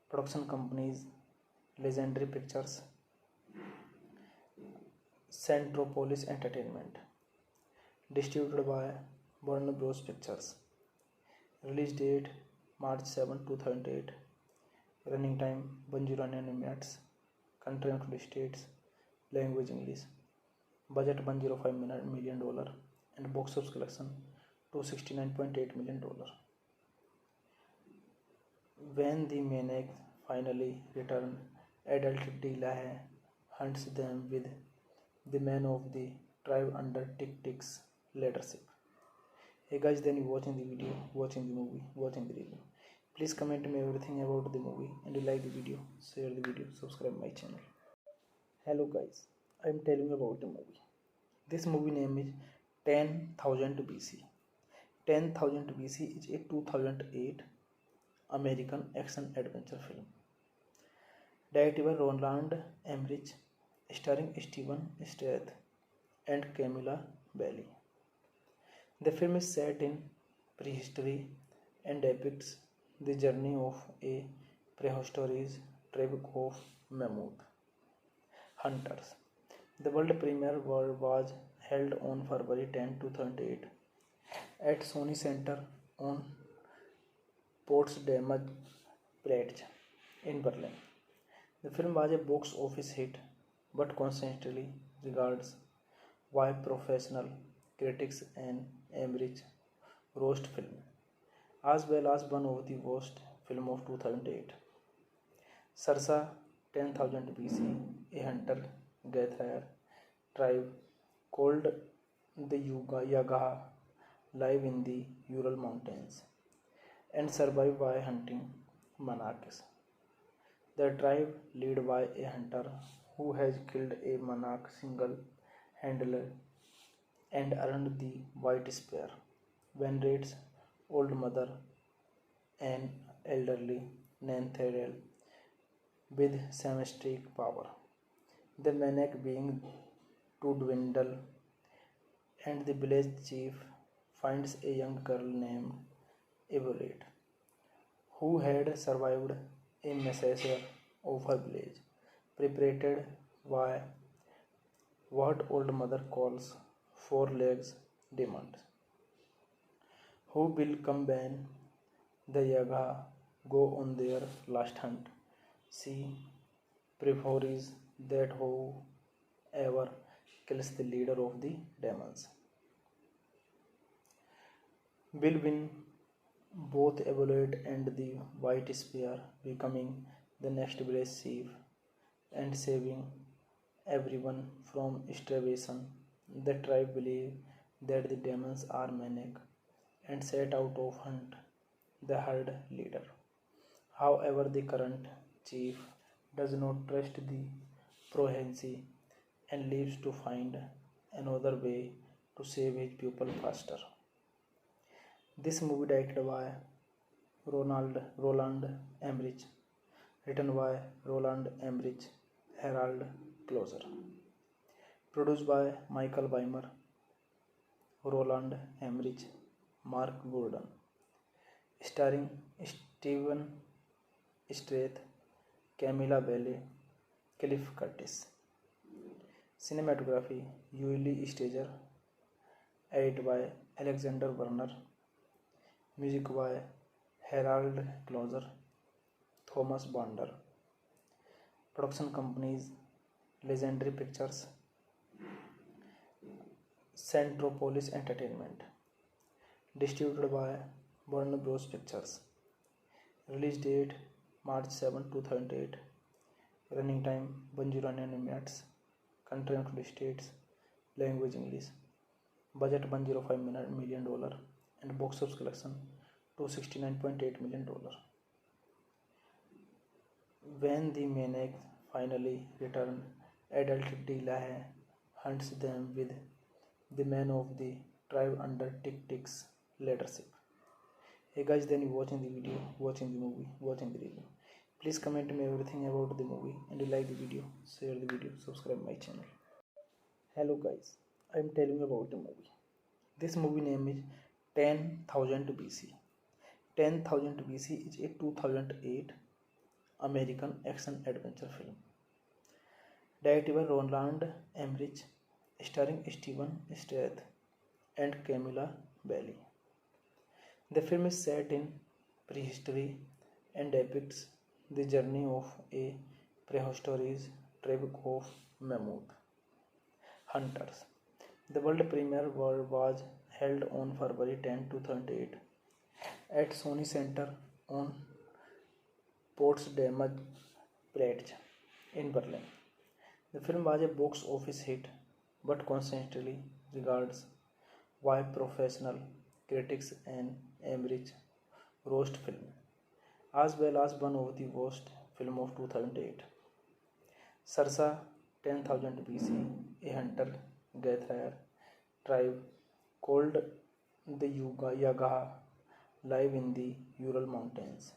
Production companies Legendary Pictures, Centropolis Entertainment. Distributed by Warner Bros. Pictures. Release date March 7, 2008. Running time 109 minutes. Country United States. Language English. Budget $105 million and box office collection $269.8 million. When the maniac finally returns, adult Delahaye hunts them with the men of the tribe under Tick-Tick's leadership. Hey guys, then you watching the video, watching the movie, watching the review. Please comment me everything about the movie, and you like the video, share the video, subscribe my channel. Hello guys, I am telling you about the movie. This movie name is 10,000 BC. 10,000 BC is a 2008 American action adventure film directed by Roland Emmerich, starring Steven Strath and Camilla Belle. The film is set in prehistory and depicts the journey of a prehistoric tribe of mammoth hunters. The world premiere was held on February 10, 2008 at Sony Center on Potsdamer Platz in Berlin. The film was a box office hit, but constantly regards by professional critics and average roast film, as well as one of the worst film of 2008. Sarsa 10,000 BC, a hunter-gatherer tribe called the Yagaha live in the Ural Mountains and survive by hunting monarchs. The tribe led by a hunter who has killed a monarch single-handedly and earned the white spear. Venerates old mother and elderly Nanthariel with symmetric power. The maniac being to dwindle, and the village chief finds a young girl named Evelyn, who had survived a massacre of her village, perpetrated by what old mother calls four legs demons, who will come when the Yaga go on their last hunt. She prefers that whoever kills the leader of the demons will win both Evolute and the White Spear, becoming the next village chief and saving everyone from starvation. The tribe believe that the demons are manic and set out to hunt the herd leader. However, the current chief does not trust the Prohensi and leaves to find another way to save his people faster. This movie directed by Roland Emmerich, written by Roland Emmerich, Harold Closer, produced by Michael Weimer, Roland Emmerich, Mark Gordon, starring Steven Strath, Camilla Belle, Cliff Curtis. Cinematography Yuli Stager, edited by Alexander Werner, music by Harold Closer, Thomas Bander. Production companies Legendary Pictures, Centropolis Entertainment. Distributed by Warner Bros. Pictures. Release date March 7, 2008. Running time 109 minutes. Country United States. Language English. Budget $105 million and box office collection $269.8 million. When the maniac finally return, adult Delahaye hunts them with the men of the tribe under Tick-Tick's leadership. Hey guys, then you watching the video, watching the movie, watching the review. Please comment me everything about the movie and you like the video, share the video, subscribe my channel. Hello guys, I am telling you about the movie. This movie name is 10,000 BC. 10,000 BC is a 2008 American action adventure film. Directed by Roland Emmerich, starring Steven Strath and Camilla Belle. The film is set in prehistory and depicts the journey of a prehistoric tribe of mammoth hunters. The world premiere was held on February 10, 2008 at Sony Center on Potsdamer Platz in Berlin. The film was a box office hit but constantly regarded by professional critics and Emmerich roast film, as well as one of the worst film of 2008. Sarsa 10,000 BC, a hunter-gatherer tribe called the Yaga live in the Ural Mountains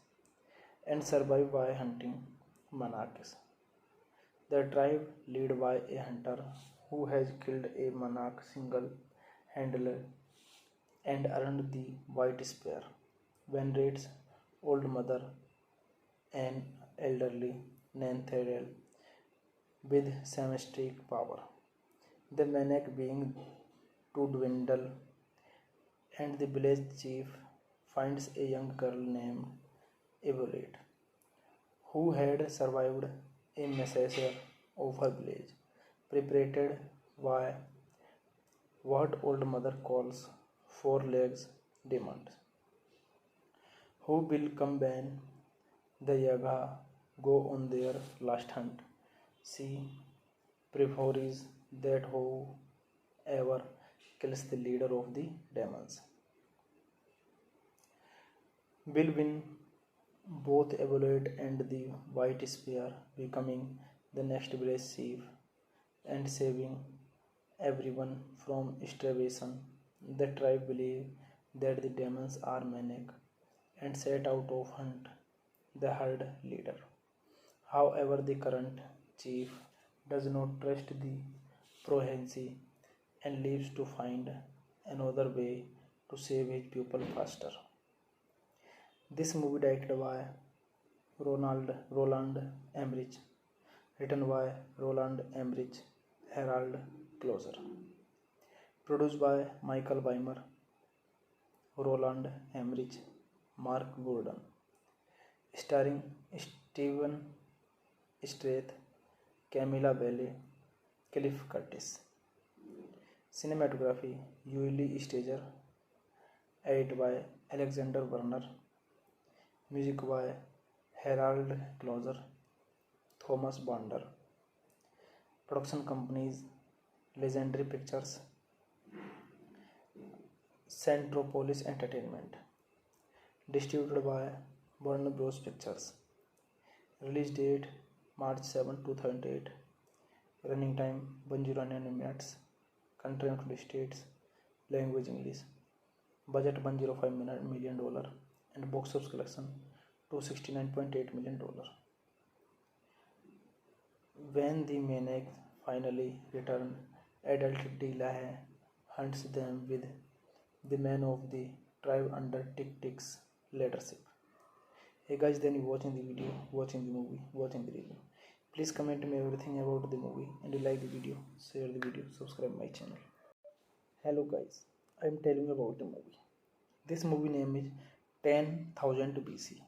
and survive by hunting monarchs. The tribe led by a hunter who has killed a monarch single-handedly and earned the White Spear venerates Old Mother and elderly Nanthariel with symmetric power. The maniac being to dwindle and the village chief finds a young girl named Evelyn, who had survived a massacre of her village, perpetrated by what old mother calls four legs demons, who will come when the Yaga go on their last hunt. She prefers that whoever kills the leader of the demons will win both Evolute and the White Spear, becoming the next village chief and saving everyone from starvation. The tribe believe that the demons are manic and set out to hunt the herd leader. However, the current chief does not trust the Prohensi and leaves to find another way to save his pupil faster. This movie directed by Roland Emmerich, written by Roland Emmerich, Harold Closer, produced by Michael Weimer, Roland Emmerich, Mark Gordon, starring Steven Strath, Camilla Belle, Cliff Curtis. Cinematography Yuli Stager, edited by Alexander Werner, music by Harold Closer, Thomas Bonder. Production companies Legendary Pictures, Centropolis Entertainment. Distributed by Warner Bros. Pictures. Release date March 7, 2008. Running time 109 minutes. Country United States. Language English. Budget $105 million and box office collection $269.8 million. When the maniac finally returns, adult Delahaye hunts them with the men of the tribe under Tick-Tick's leadership. Hey guys, then you watching the video, watching the movie, watching the review. Please comment me everything about the movie and you like the video, share the video, subscribe my channel. Hello guys, I am telling you about the movie. This movie name is 10,000 BC.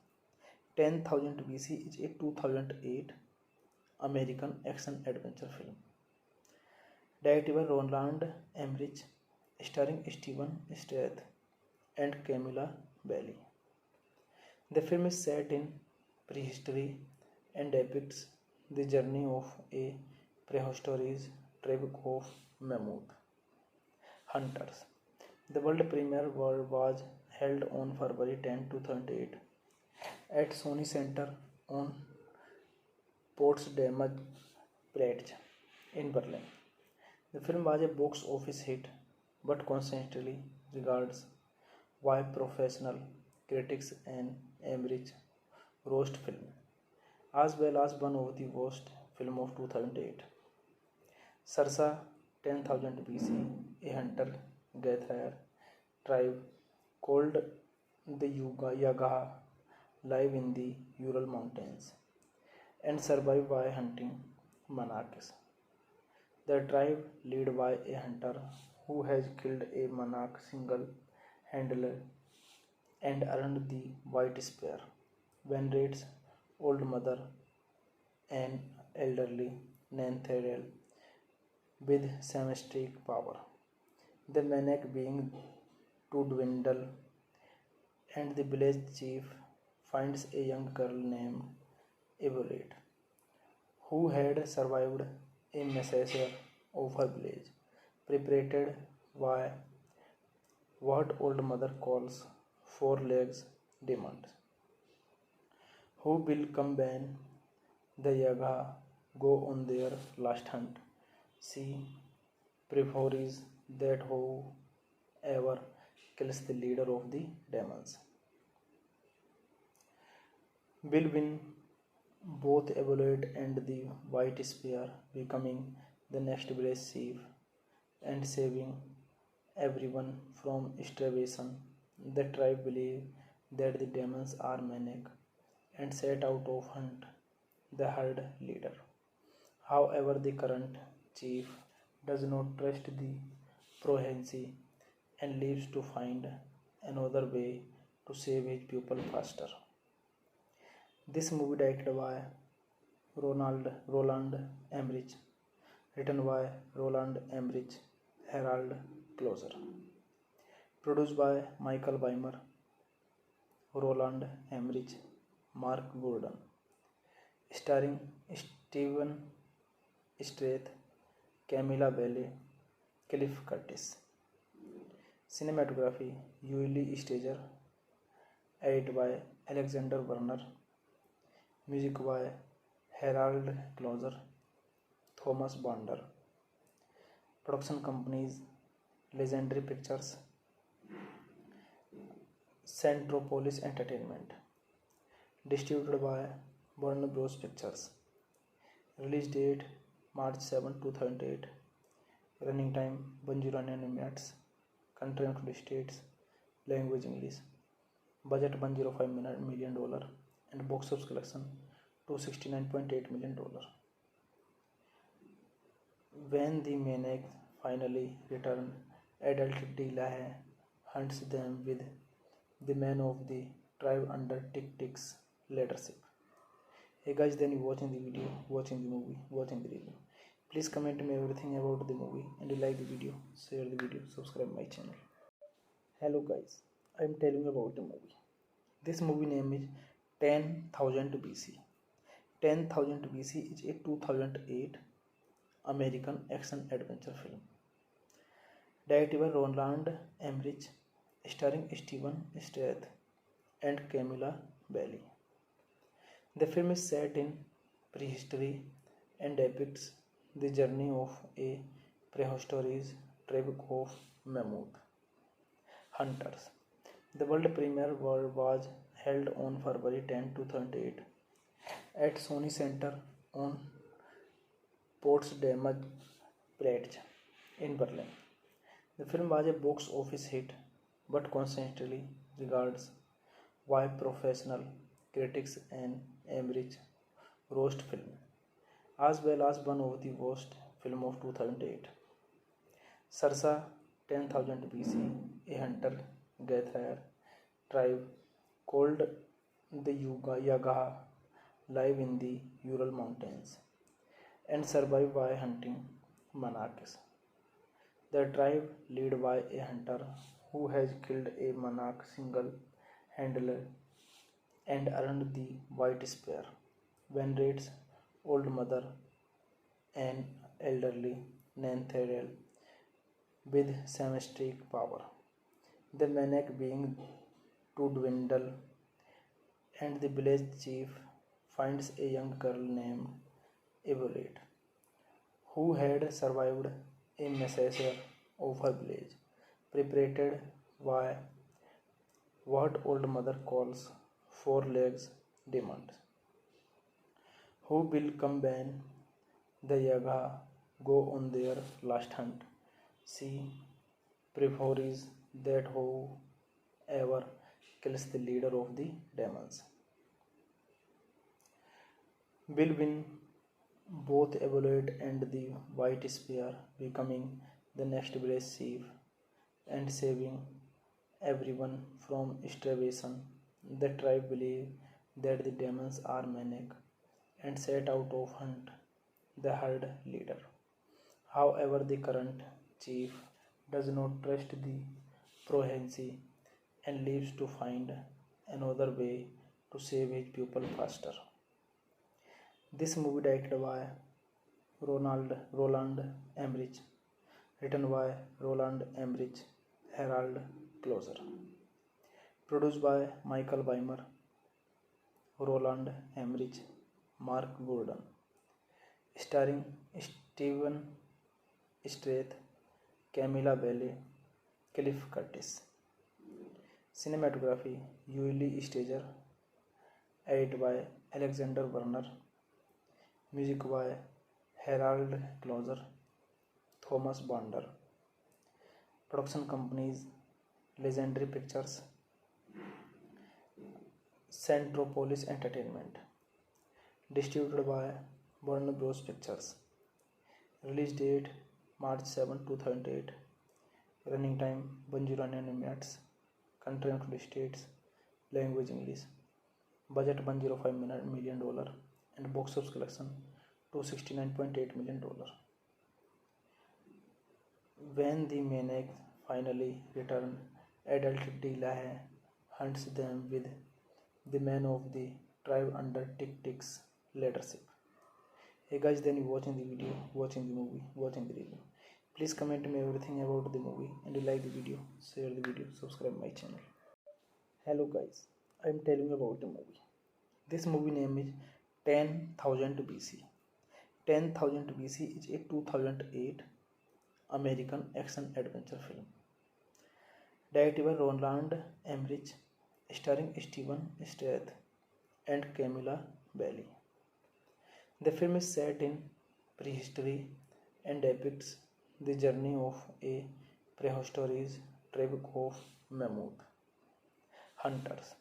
10,000 BC is a 2008 American action adventure film. Directed by Roland Emmerich, starring Steven Strath and Camilla Belle. The film is set in prehistory and depicts the journey of a prehistoric tribe of mammoth hunters. The world premiere was held on February 10, 2008 at Sony Center on Potsdamer Platz in Berlin. The film was a box office hit but constantly regarded by professional critics and Emmerich roast film, as well as one of the worst film of 2008. Sarsa 10,000 BC, a hunter-gatherer tribe called the Yagaha live in the Ural Mountains and survive by hunting monarchs. The tribe led by a hunter who has killed a monarch single-handedly and earned the White Spear, venerates Old Mother and elderly Nanthariel with shamanic power. The maniac being to dwindle, and the village chief finds a young girl named Evolate, who had survived a massacre of her village, perpetrated by what Old Mother calls four-legged demons, who will combine the Yaga go on their last hunt. She prefers that whoever kills the leader of the demons will win both Evolate and the White Spear, becoming the next village chief and saving everyone from starvation. The tribe believe that the demons are maniac and set out to hunt the herd leader. However, the current chief does not trust the prophecy and leaves to find another way to save his people faster. This movie directed by Roland Emmerich, written by Roland Emmerich, Harold Closer, produced by Michael Weimer, Roland Emmerich, Mark Gordon, starring Steven Strath, Camilla Belle, Cliff Curtis. Cinematography Yuli Stager, edited by Alexander Werner, music by Harold Closer, Thomas Bonder. Production companies Legendary Pictures, Centropolis Entertainment. Distributed by Warner Bros. Pictures. Release date March 7, 2008. Running time 109 minutes. Country United States. language English, budget $105 million, and box office collection $269.8 million. When the maniac finally returns, adult Delahaye hunts them with the men of the tribe under Tick-Tick's leadership. Hey guys, then you watching the video, watching the movie, watching the review. Please comment me everything about the movie, and you like the video, share the video, subscribe my channel. Hello guys, I am telling you about the movie. This movie name is 10,000 BC. 10,000 BC is a 2008 American action adventure film directed by Roland Emmerich, starring Steven Strait and Camilla Belli. The film is set in prehistory and depicts the journey of a prehistoric tribe of mammoth hunters. The world premiere was held on February 10, 2008 at Sony Center on Potsdamer Platz in Berlin. The film was a box office hit but constantly regarded by professional critics and Emmerich roast film, as well as one of the worst film of 2008. Sarsa 10,000 BC, a hunter-gatherer tribe called the Yagaha live in the Ural Mountains and survive by hunting monarchs. The tribe led by a hunter who has killed a monarch single-handedly and earned the White Spear. Venerates old mother and elderly Nanthariel with symmetric power. The maniac being to dwindle, and the village chief finds a young girl named Evolate, who had survived a massacre of her village, perpetrated by what old mother calls four legs demons, who will combine the Yaga go on their last hunt. She prefers that whoever kills the leader of the demons will win both Evolate and the White Spear, becoming the next village chief and saving everyone from starvation. The tribe believe that the demons are maniac and set out to hunt the herd leader. However, the current chief does not trust the prophecy and leaves to find another way to save his people faster. This movie directed by Roland Emmerich, written by Roland Emmerich, Harold Closer, produced by Michael Weimer, Roland Emmerich, Mark Gordon, starring Steven Strait, Camilla Belli, Cliff Curtis. Cinematography Yuli Stager, edited by Alexander Werner, music by Harold Closer, Thomas Bander. Production companies Legendary Pictures, Centropolis Entertainment. Distributed by Warner Bros. Pictures. Release date March 7, 2008. Running time 109 minutes. Country United States. Language English. Budget $105 million, and box office collection $269.8 million. When the maniac finally returns, adult Delahaye hunts them with the men of the tribe under Tick-Tick's leadership. Hey guys, then you watching the video, watching the movie, watching the review. Please comment me everything about the movie, and you like the video, share the video, subscribe my channel. Hello guys, I am telling you about the movie. This movie name is 10,000 BC. 10,000 BC is a 2008 American action adventure film directed by Roland Emmerich, starring Steven Strait and Camilla Belli. The film is set in prehistory and depicts the journey of a prehistoric tribe of mammoth Hunters.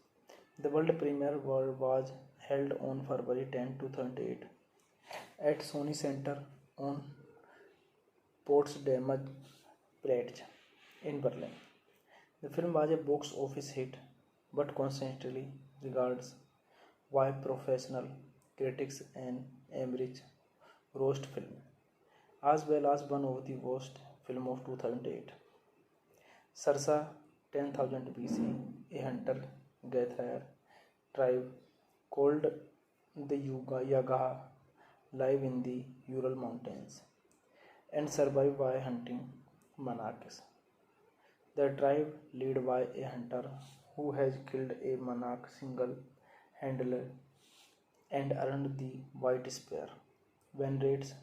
The world premiere was held on February 10, 2008 at Sony Center on Potsdamer Platz in Berlin. The film was a box office hit but constantly regards by professional critics and average roast film, as well as one of the worst film of 2008. Sarsa 10,000 BC, a hunter-gatherer tribe called the Yagaha live in the Ural Mountains and survive by hunting monarchs. The tribe led by a hunter who has killed a monarch single-handedly and earned the white spear, venerates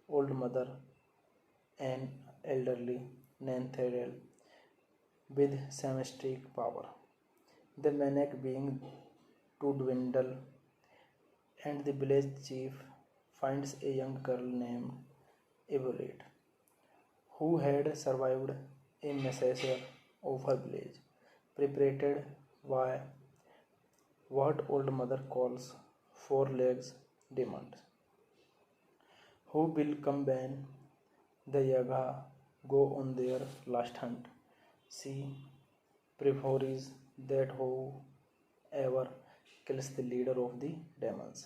old mother and elderly Nanthariel with symmetric power. The maniac being to dwindle, and the village chief finds a young girl named Evolate, who had survived a massacre of her village, perpetrated by what old mother calls four legs demons, who will combine the Yaga go on their last hunt. See prefers that whoever kills the leader of the demons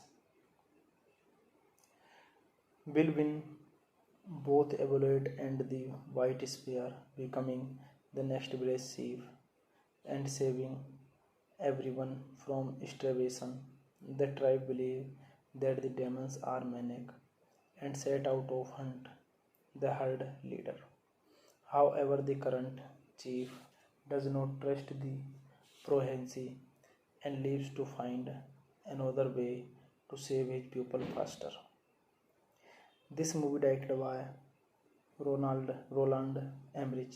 will win both Evolate and the White Spear, becoming the next village chief and saving everyone from starvation. The tribe believe that the demons are maniac and set out to hunt the herd leader. However, the current chief does not trust the prophecy and leaves to find another way to save his people faster. This movie directed by Roland Emmerich,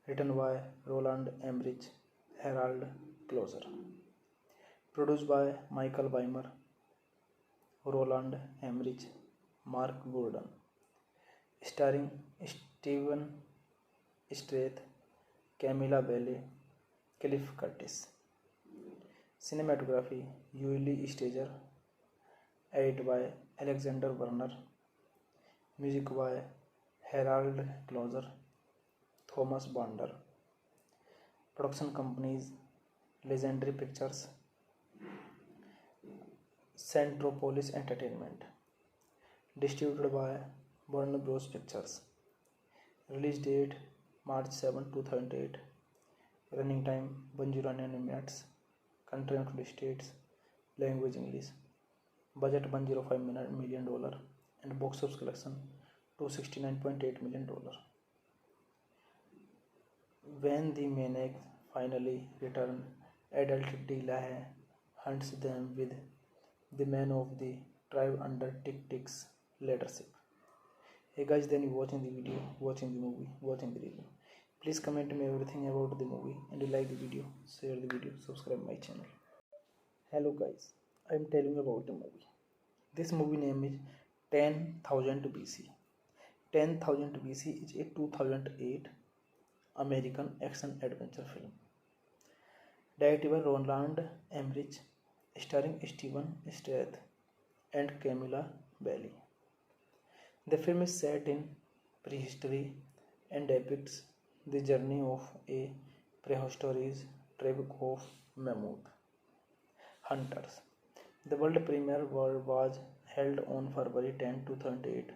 written by Roland Emmerich, Harald Closer, produced by Michael Weimer, Roland Emmerich, Mark Gordon, starring Steven Strath, Camilla Belle, Cliff Curtis. Cinematography Yuli Stager, edited by Alexander Werner, music by Harald Closer, Thomas Bander. Production companies Legendary Pictures, Centropolis Entertainment. Distributed by Warner Bros. Pictures. Release date March 7, 2008. Running time 109 minutes. Country United States. Language English. Budget $105 million and box office collection $269.8 million. When the maniac finally return, adult Delahaye hunts them with the men of the tribe under Tick-Tick's leadership. Hey guys, then you watching the video, watching the movie, watching the review. Please comment me everything about the movie, and you like the video, share the video, subscribe my channel. Hello guys, I am telling you about the movie. This movie name is 10,000 BC. 10,000 BC is a 2008 American action adventure film directed by Roland Emmerich, starring Steven Strath and Camilla Belle. The film is set in prehistory and depicts the journey of a prehistoric tribe of mammoth hunters. The world premiere was held on February 10, 2008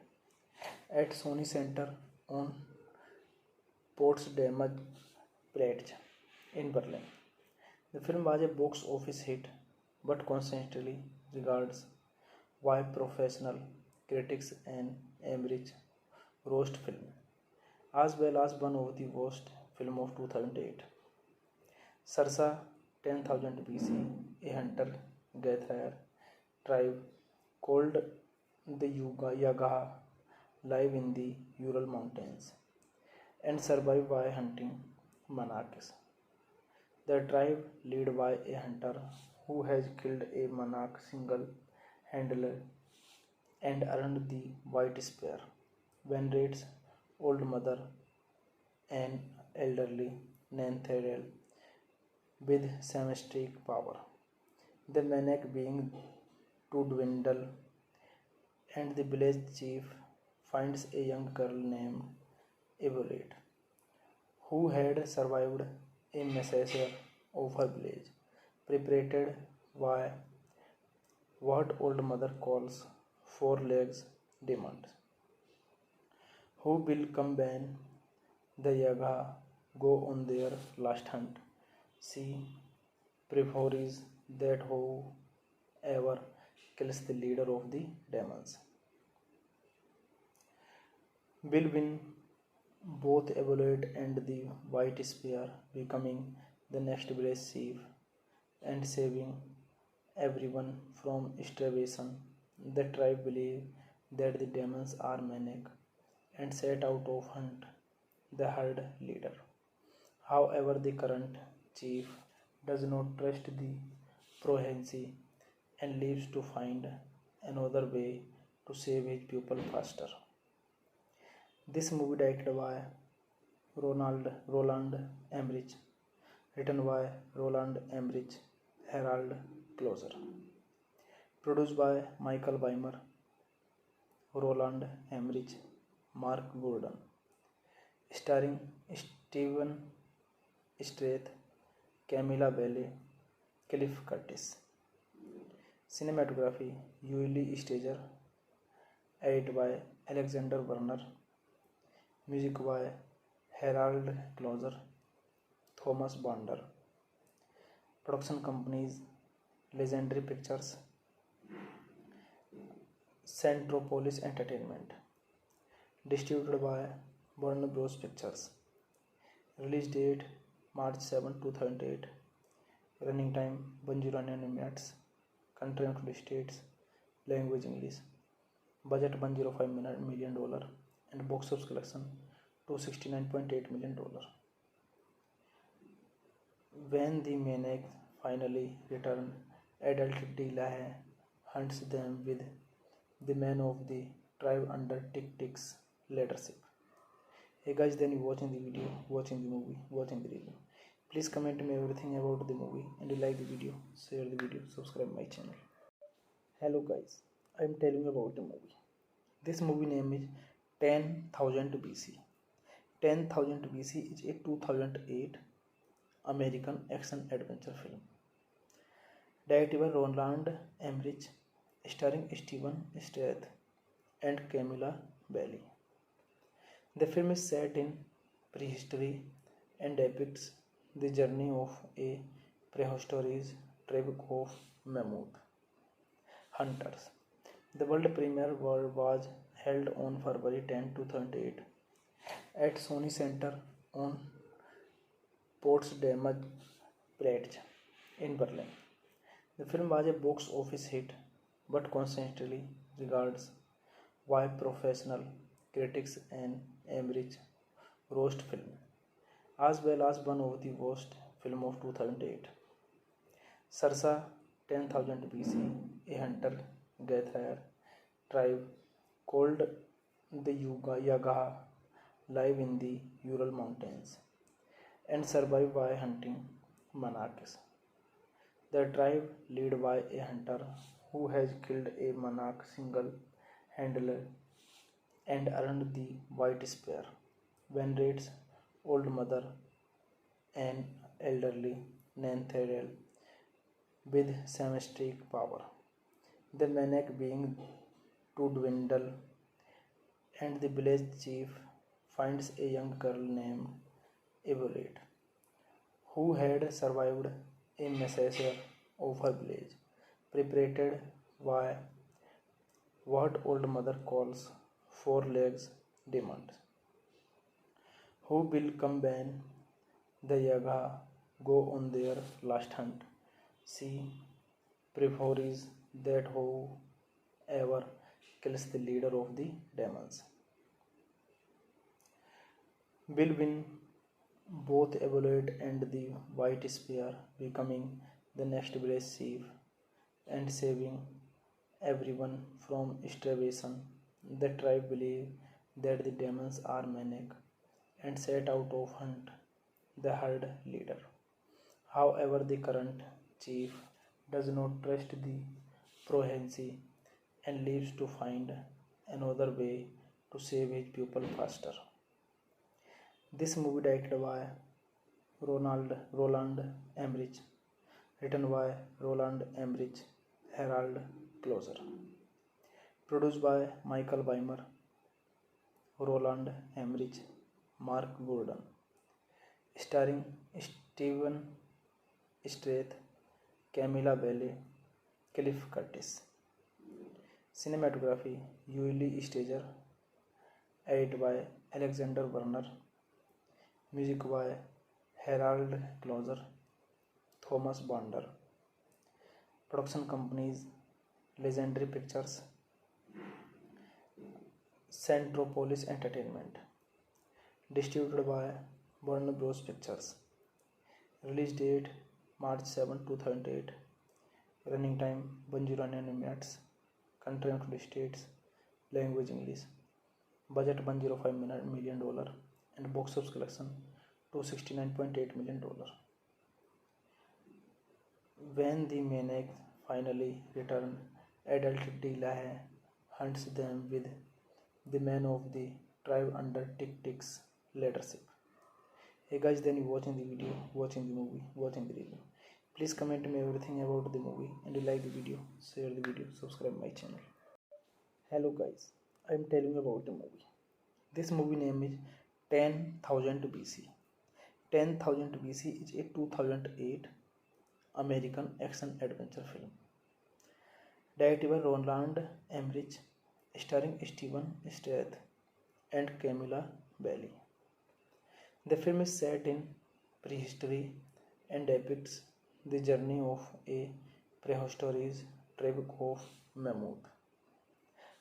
at Sony Center on Potsdamer Platz in Berlin. The film was a box office hit but constantly regards by professional critics and average roast film, as well as one of the worst film of 2008. Sarsa 10,000 BC, a hunter-gatherer tribe called the Yagaha live in the Ural Mountains and survive by hunting monarchs. The tribe led by a hunter who has killed a monarch single-handedly and earned the white spear, venerates old mother and elderly Nanthariel with semisteric power. The maniac being to dwindle, and the village chief finds a young girl named Evolate, who had survived a massacre of her village, perpetrated by what old mother calls four legs demons, who will come when the Yaga go on their last hunt. See preferes that whoever kills the leader of the demons will win both Evolate and the White Spear, becoming the next village chief and saving everyone from starvation. The tribe believe that the demons are maniac and set out to hunt the herd leader. However, the current chief does not trust the progeny and leaves to find another way to save his people faster. This movie directed by Roland Emmerich, written by Roland Emmerich, Harold Closer, produced by Michael Weimer, Roland Emmerich, Mark Gordon, starring Steven Strath, Camilla Belle, Cliff Curtis. Cinematography Yuli Stager, edited by Alexander Werner, music by Harold Closer, Thomas Bander. Production companies Legendary Pictures, Centropolis Entertainment. Distributed by Warner Bros. Pictures. Release date March 7, 2008. Running time 109 minutes. Country United States. Language English. Budget $105 million and box office collection $269.8 million. When the maniac finally returns, adult Delahaye hunts them with the men of the tribe under Tick-Tick's leadership. Hey guys, then you watching the video, watching the movie, watching the review. Please comment me everything about the movie, and you like the video, share the video, subscribe my channel. Hello guys, I am telling you about the movie. This movie name is 10,000 BC. 10,000 BC is a 2008 American action adventure film. Directed by Roland Emmerich, starring Steven Strath and Camilla Belle. The film is set in prehistory and depicts the journey of a prehistoric tribe of mammoth hunters. The world premiere was held on February 10, 2008 at Sony Center on Potsdamer Platz in Berlin. The film was a box office hit but constantly regards by professional critics and Emmerich roast film, as well as one of the worst film of 2008. Sarsa 10,000 BC, a hunter-gatherer tribe called the Yaga live in the Ural Mountains and survive by hunting monarchs. The tribe led by a hunter who has killed a monarch single-handedly and earned the White Spear, venerates old mother and elderly Nanthariel with semisteric power. The maniac being to dwindle, and the village chief finds a young girl named Evolate, who had survived a massacre of her village, perpetrated by what old mother calls four legs demons, who will come when the Yaga go on their last hunt. See prefers that whoever kills the leader of the demons will win both Evolate and the White Spear, becoming the next village chief and saving everyone from starvation. The tribe believe that the demons are maniac and set out to hunt the herd leader. However, the current chief does not trust the presidency and leaves to find another way to save his people faster. This movie directed by Roland Emmerich, written by Roland Emmerich, Harold Closer, produced by Michael Weimer, Roland Emmerich, Mark Gordon, starring Steven Strath, Camilla Belle, Cliff Curtis. Cinematography Yuli Stager, edited by Alexander Werner, music by Harold Closer, Thomas Bonder. Production companies Legendary Pictures, Centropolis Entertainment. Distributed by Warner Bros. Pictures. Release date March 7, 2008. Running time 109 minutes. Country United States. Language English. Budget $105 million and box office collection $269.8 million. When the maniac finally return, adult Delahaye hunts them with the men of the tribe under Tick-Tick's leadership. Hey guys, then you watching the video, watching the movie, watching the review. Please comment me everything about the movie and you like the video, share the video, subscribe my channel. Hello guys, I am telling you about the movie. This movie name is 10,000 BC. 10,000 BC is a 2008 American action adventure film. Directed by Roland Emmerich, starring Steven Strath and Camilla Belle. The film is set in prehistory and depicts the journey of a prehistoric tribe of mammoth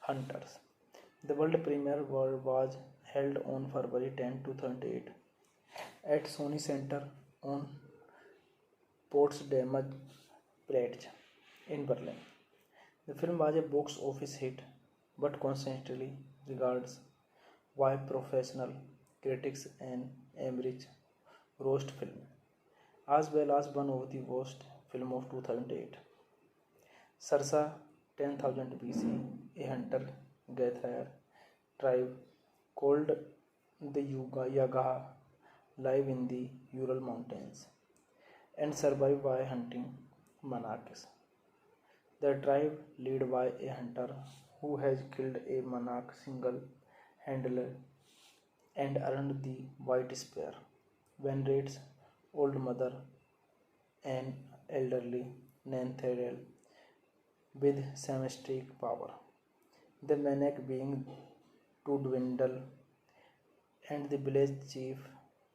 hunters. The world premiere was held on February 10, 2008 at Sony Center on Potsdamer Platz in Berlin. The film was a box office hit but constantly regards by professional critics and Emmerich roast film, as well as one of the worst film of 2008. Sarsa 10,000 BC, a hunter-gatherer tribe called the Yagaha live in the Ural Mountains and survive by hunting monarchs. The tribe led by a hunter who has killed a monarch single-handedly and earned the White Spear, venerates Old Mother and elderly Nanthariel with shamanic power. The maniac being to dwindle, and the village chief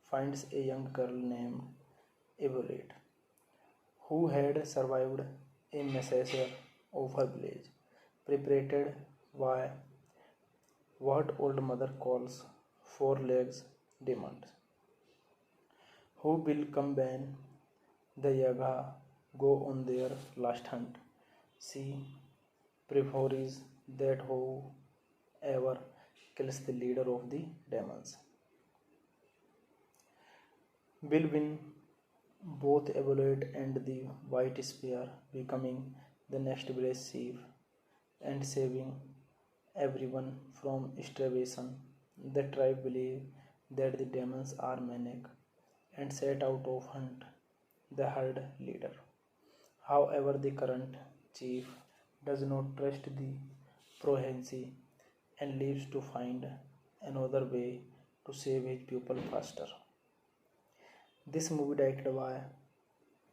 finds a young girl named Evolate, who had survived a massacre of her village, perpetrated by what Old Mother calls four-legged demons, who will combine the Yaga go on their last hunt. She prefers that whoever kills the leader of the demons will win both Evolate and the White Spear, becoming the next village chief and saving everyone from starvation. The tribe believe that the demons are maniac and set out to hunt the herd leader. However, the current chief does not trust the presidency and leaves to find another way to save his people faster. This movie directed by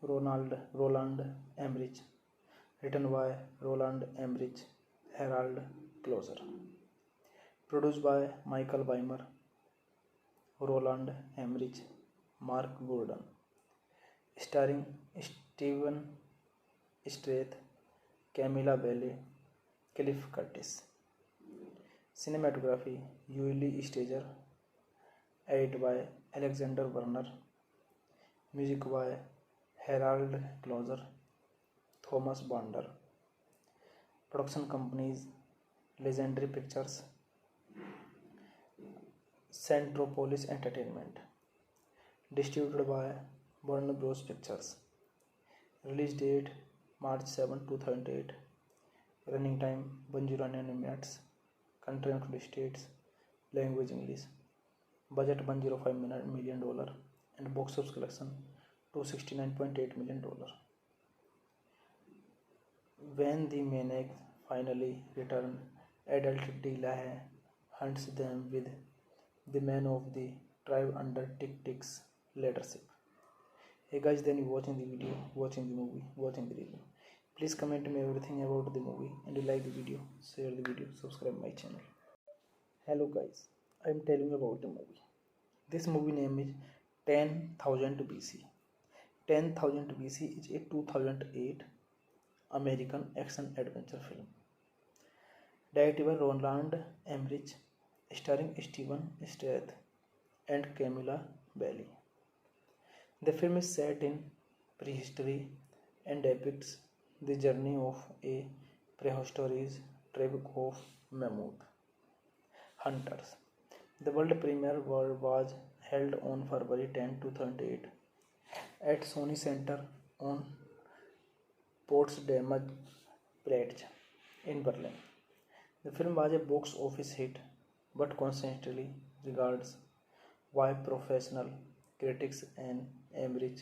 Roland Emmerich, written by Roland Emmerich, Harold Closer, produced by Michael Weimer, Roland Emmerich, Mark Gordon, starring Steven Strath, Camilla Belle, Cliff Curtis. Cinematography Yuli Stager, edited by Alexander Werner, music by Harold Closer, Thomas Bonder. Production companies Legendary Pictures, Centropolis Entertainment. Distributed by Warner Bros. Pictures. Release date March 7, 2008. Running time 109 minutes. Country United States. Language English. Budget $105 million and box office collection $269.8 million. When the maniac finally returns, adult Delahaye hunts them with the men of the tribe under Tick-Tick's leadership. Hey guys, then you watching the video, watching the movie, watching the review. Please comment me everything about the movie and you like the video, share the video, subscribe my channel. Hello guys, I am telling you about the movie. This movie name is 10,000 BC. 10,000 BC is a 2008 American action adventure film. Directed by Roland Emmerich, starring Steven Strait and Camilla Bailey. The film is set in prehistory and depicts the journey of a prehistoric tribe of mammoth hunters. The world premiere was held on February 10, 2008 at Sony Center on Potsdamer Platz in Berlin. The film was a box office hit but constantly regarded by professional critics and Emmerich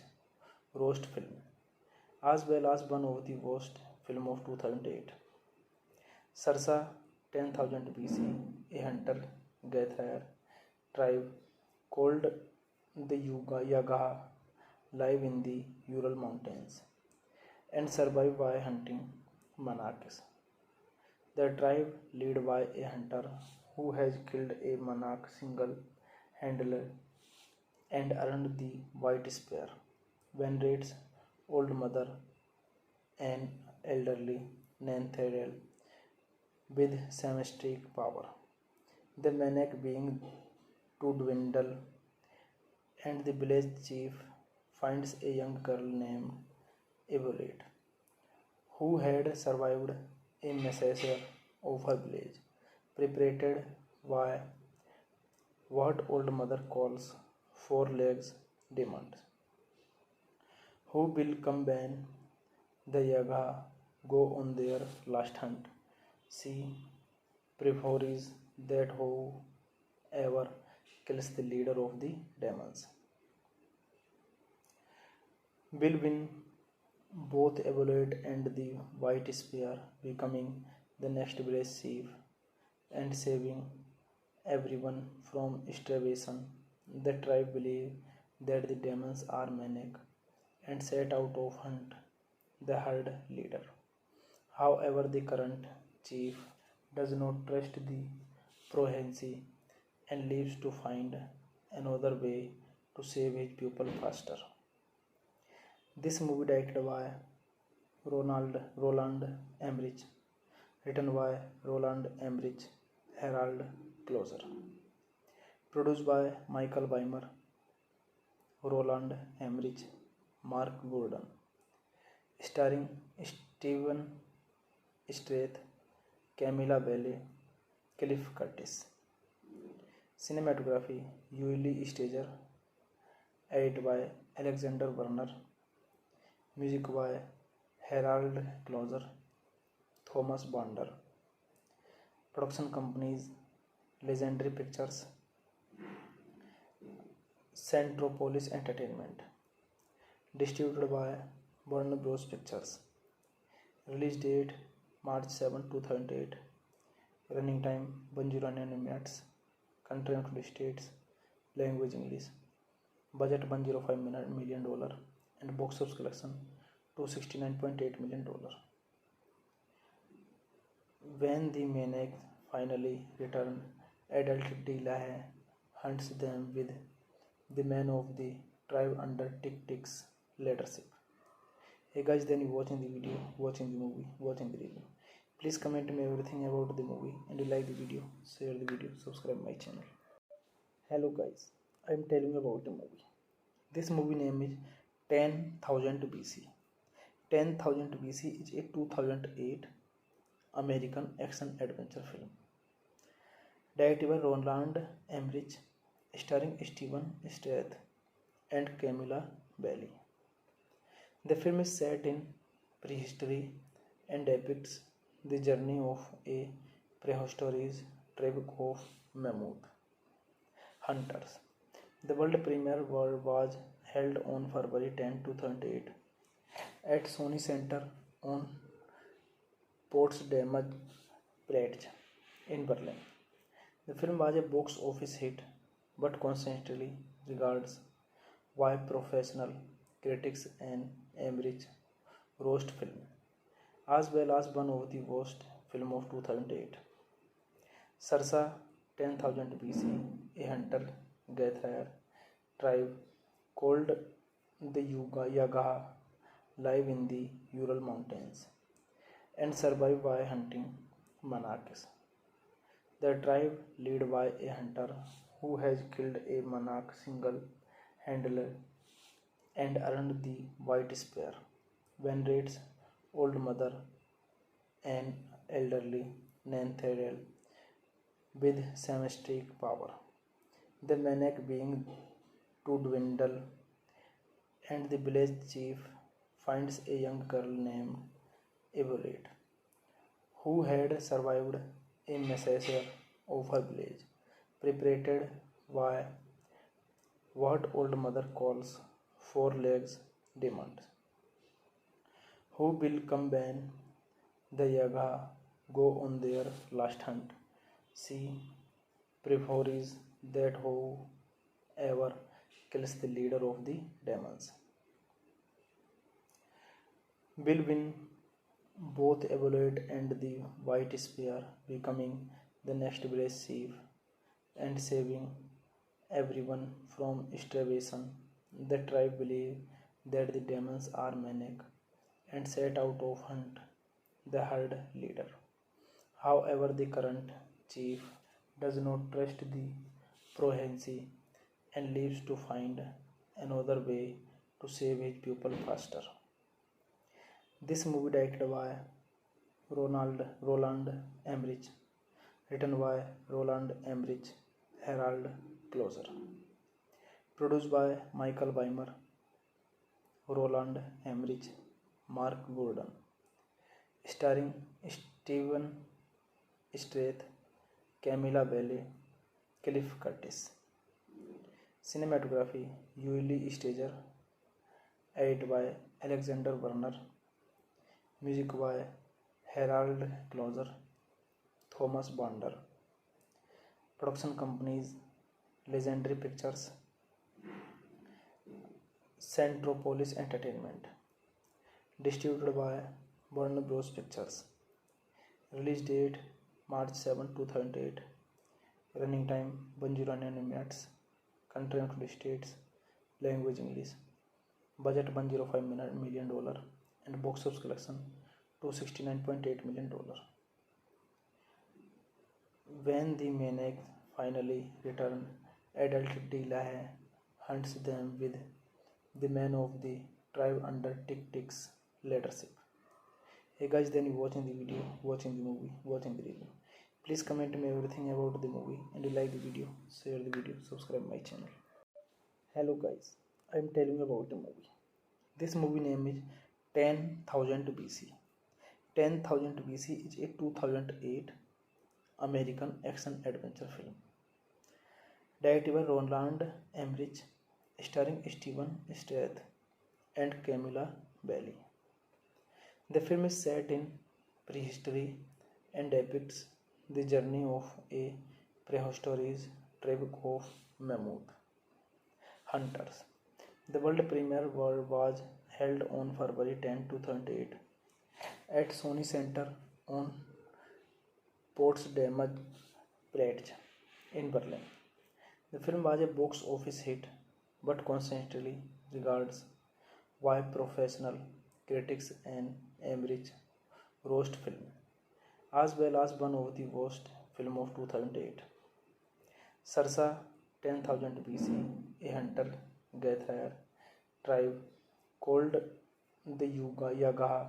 roast film, as well as one of the worst film of 2008. Sarsa 10,000 BC, a hunter-gatherer tribe called the Yagaha live in the Ural Mountains and survive by hunting monarchs. The tribe led by a hunter who has killed a monarch single-handedly and earned the White Spear when Raid's old mother and elderly Nanthariel with semistic power. The maniac being to dwindle and the village chief finds a young girl named Evolate who had survived a massacre of her village, perpetrated by what old mother calls four legs demons, who will come when the Yaga go on their last hunt. She prefers that whoever kills the leader of the demons will win both Evolate and the White Spear, becoming the next village chief and saving everyone from starvation. The tribe believe that the demons are maniac and set out to hunt the herd leader. However, the current chief does not trust the prophecy and leaves to find another way to save his people faster. This movie directed by Roland Emmerich, written by Roland Emmerich, Harold Closer, produced by Michael Weimer, Roland Emmerich, Mark Gordon, starring Steven Strait, Camilla Bailey, Cliff Curtis. Cinematography Yuli Stager, edited by Alexander Werner, music by Harold Closer, Thomas Bander. Production companies Legendary Pictures, Centropolis Entertainment. Distributed by Warner Bros. Pictures. Release date March 7, 2008. Running time 109 minutes. Country United States. Language English. Budget $105 million and box office collection $269.8 million. When the maniac finally returns, adult Delahaye hunts them with the men of the tribe under Tick-Tick's leadership. Hey guys, then you watching the video, watching the movie, watching the review. Please comment me everything about the movie and you like the video, share the video, subscribe my channel. Hello guys, I am telling you about the movie. This movie name is 10,000 BC. 10,000 BC is a 2008 American action adventure film. Directed by Roland Emmerich, starring Steven Strait and Camilla Valley. The film is set in prehistory and depicts the journey of a prehistoric tribe of mammoth hunters. The world premiere was held on February 10, 2008 at Sony Center on Potsdamer Platz in Berlin. The film was a box office hit but constantly regards by professional critics and average roast film, as well as one of the worst film of 2008. Sarsa 10,000 BC, a hunter-gatherer tribe called the Yagaha live in the Ural Mountains and survive by hunting monarchs. The tribe led by a hunter who has killed a monarch single-handedly and earned the white spear, venerates old mother and elderly Nanthariel with shamanic power. The maniac being to dwindle, and the village chief finds a young girl named Evolate, who had survived a massacre of her village, perpetrated by what old mother calls four legs demons, who will combine the Yaga go on their last hunt. She prefers that whoever kills the leader of the demons will win both Evolate and the White Spear, becoming the next village chief and saving everyone from starvation. The tribe believe that the demons are maniac and set out to hunt the herd leader. However, the current chief does not trust the prophecy and leaves to find another way to save his people faster. This movie directed by Roland Emmerich, written by Roland Emmerich, Harald Kloser, produced by Michael Weimer, Roland Emmerich, Mark Gordon, starring Steven Strath, Camilla Belle, Cliff Curtis. Cinematography Yuli Stager, edited by Alexander Werner, music by Harald Kloser, Thomas Bonder. Production companies Legendary Pictures, Centropolis Entertainment. Distributed by Warner Bros. Pictures. Release date March 7, 2008. Running time 109 minutes. Country United States. Language English. Budget $105 million and box office collection $269.8 million. When the maniac finally returns, adult Delahaye hunts them with the men of the tribe under Tick-Tick's leadership. Hey guys, then you watching the video, watching the movie, watching the review. Please comment me everything about the movie and you like the video, share the video, subscribe my channel. Hello guys, I am telling you about the movie. This movie name is 10,000 BC. 10,000 BC is a 2008 American action adventure film. Directed by Roland Emmerich, starring Steven Strath and Camilla Belle. The film is set in prehistory and depicts the journey of a prehistoric tribe of mammoth hunters. The world premiere was held on February 10, 2008 at Sony Center on Potsdamer Platz in Berlin. The film was a box office hit but constantly regards by professional critics and average roast film, as well as one of the worst film of 2008. Sarsa 10,000 BC, a hunter-gatherer tribe called the Yagaha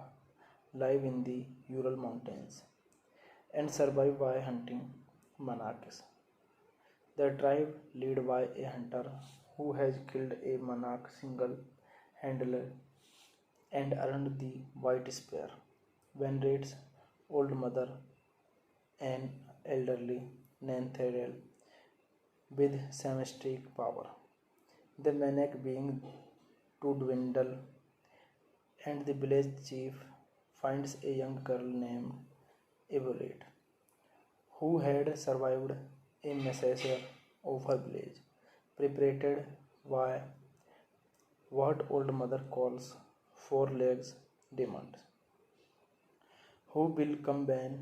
live in the Ural Mountains and survive by hunting monarchs. The tribe led by a hunter who has killed a monarch single handler and earned the White Spear. When Raid's old mother, an elderly Nanthariel with semisteric power, the maniac being to dwindle, and the village chief finds a young girl named Evolate, who had survived a massacre of her village, perpetrated by what old mother calls four legs demons, who will come when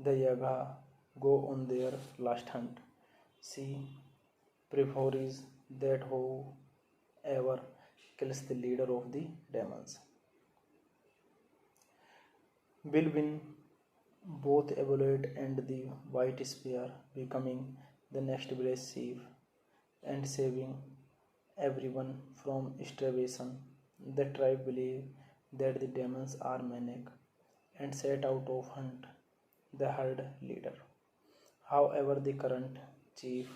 the Yaga go on their last hunt. See preferes that whoever kills the leader of the demons will win both Evolate and the White Spear, becoming the next village chief and saving everyone from starvation. The tribe believe that the demons are maniac and set out to hunt the herd leader. However, the current chief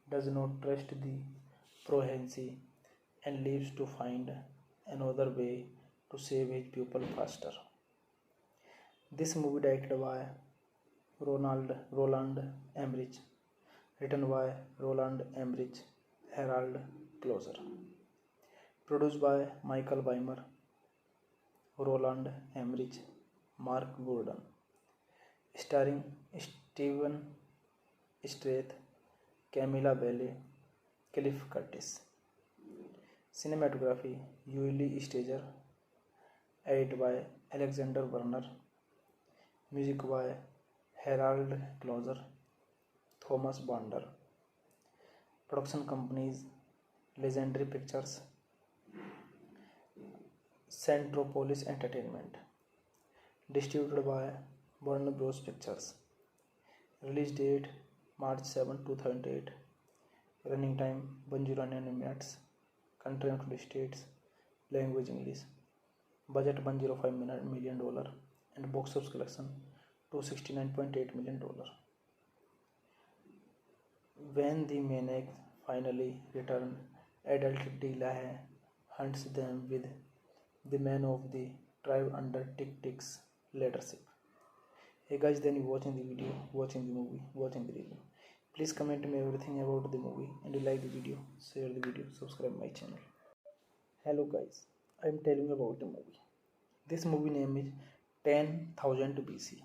does not trust the progeny and leaves to find another way to save his people faster. This movie directed by Roland Emmerich, written by Roland Emmerich, Harold Closer, produced by Michael Weimer, Roland Emmerich, Mark Gordon, starring Steven Strath, Camilla Belle, Cliff Curtis. Cinematography Yuli Stager, edited by Alexander Werner, music by Harold Closer, Thomas Bander. Production companies Legendary Pictures, Centropolis Entertainment. Distributed by Warner Bros. Pictures. Release date March 7, 2008. Running time 109 minutes. Country United States. Language English. Budget $105 million and box office collection $269.8 million. When the maniac finally returns, adult Delahaye hunts them with the men of the tribe under Tick-Tick's leadership. Hey guys, then you watching the video, watching the movie, watching the review. Please comment me everything about the movie, and you like the video, share the video, subscribe my channel. Hello guys, I am telling you about the movie. This movie name is 10,000 BC.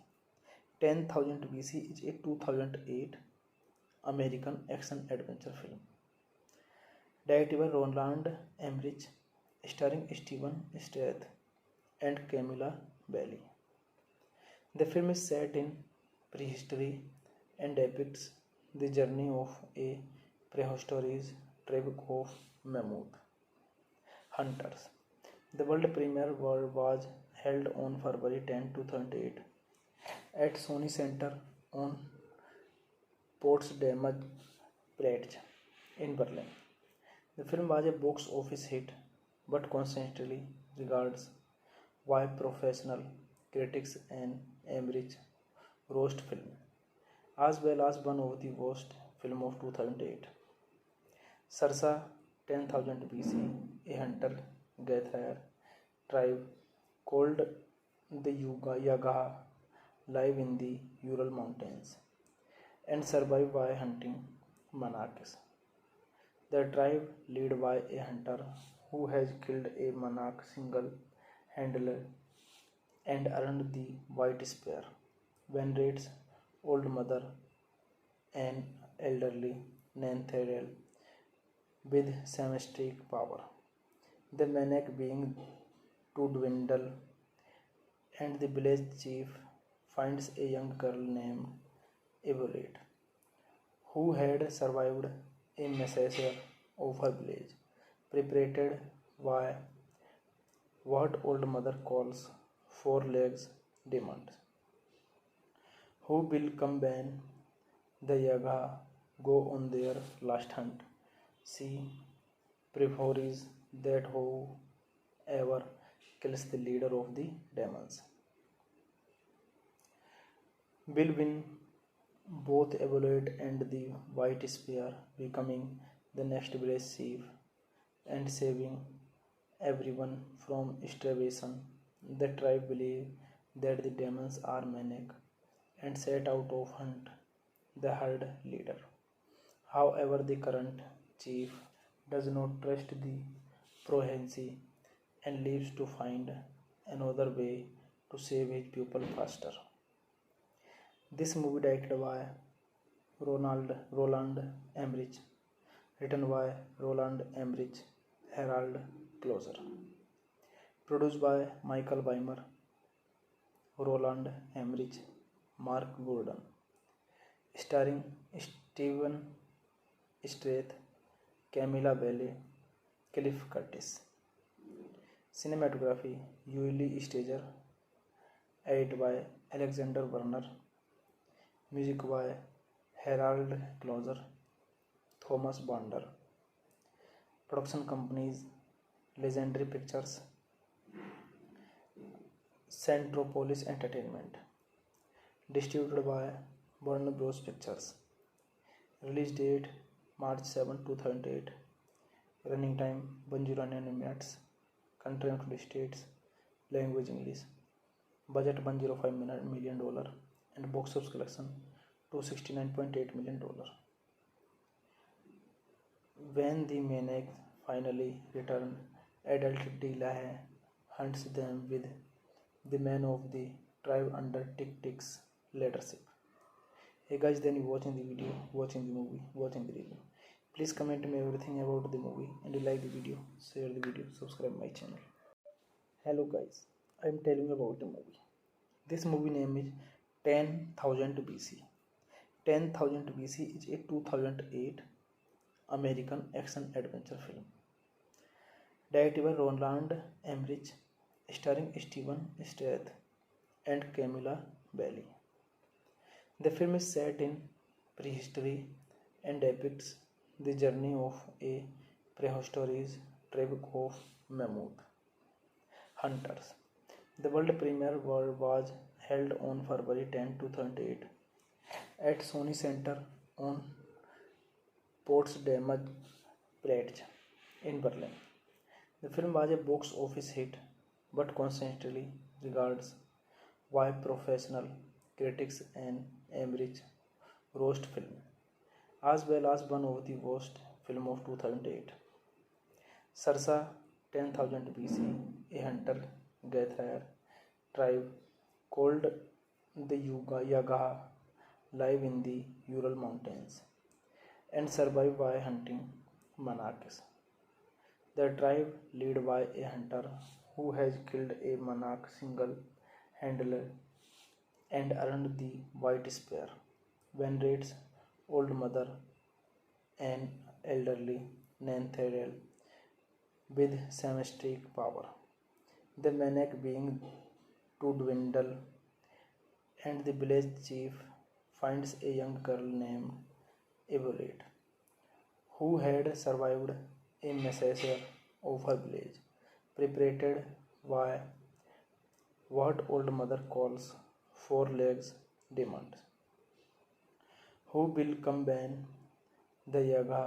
10,000 BC is a 2008 American action adventure film. Directed by Roland Emmerich, starring Steven Strath and Camilla Belle. The film is set in prehistory and depicts the journey of a prehistoric tribe of mammoth hunters. The world premiere was held on February 10, 2008 at Sony Center on Potsdamer Platz in Berlin. The film was a box office hit but constantly regards by professional critics and Emmerich roast film, as well as one of the worst film of 2008. Sarsa 10,000 BC, a hunter-gatherer tribe called the Yagaha live in the Ural Mountains and survive by hunting monarchs. The tribe led by a hunter who has killed a monarch single-handedly and earned the White Spear. When Raid's old mother, an elderly Nanthariel with semisteric power, the maniac being to dwindle, and the village chief finds a young girl named Evolate, who had survived a massacre of her village, perpetrated by what old mother calls four legs demons, who will come when the Yaga go on their last hunt. See preferes that whoever kills the leader of the demons will win both Evolate and the White Spear, becoming the next village chief and saving everyone from starvation. The tribe believe that the demons are maniac and set out to hunt the herd leader. However, the current chief does not trust the prophecy and leaves to find another way to save his people faster. This movie directed by Roland Emmerich, written by Roland Emmerich, Harold Closer, produced by Michael Weimer, Roland Emmerich, Mark Gordon, starring Steven Strath, Camilla Belle, Cliff Curtis. Cinematography Yuli Stager, edited by Alexander Werner, music by Harold Closer, Thomas Bonder. Production companies Legendary Pictures, Centropolis Entertainment. Distributed by Warner Bros. Pictures. Release date March 7, 2008. Running time 109 minutes. Country United States. Language English. Budget $105 million and box office collection $269.8 million. When the maniac finally return, adult Delahaye hunts them with the men of the tribe under Tick Tick's leadership. Hey guys, then you watching the video, watching the movie, watching the review. Please comment me everything about the movie and you like the video, share the video, subscribe my channel. Hello guys, I am telling you about the movie. This movie name is 10,000 BC. 10,000 BC is a 2008 American action adventure film. Directed by Roland Emmerich, starring Steven Strath and Camilla Belle. The film is set in prehistory and depicts the journey of a prehistoric tribe of mammoth hunters. The world premiere was held on February 10, 2008 at Sony Center on Potsdamer Platz in Berlin. The film was a box office hit but constantly regarded by professional critics and Emmerich roast film, as well as one of the worst film of 2008. Sarsa 10,000 BC, a hunter-gatherer tribe called the Yagaha live in the Ural Mountains and survive by hunting monarchs. The tribe led by a hunter who has killed a monarch single-handedly and earned the White Spear, venerates Old Mother and elderly Nanthariel with symmetric power. The maniac being to dwindle, and the village chief finds a young girl named Evolate, who had survived a massacre of her village, perpetrated by what Old Mother calls four legs demons, who will come when the Yaga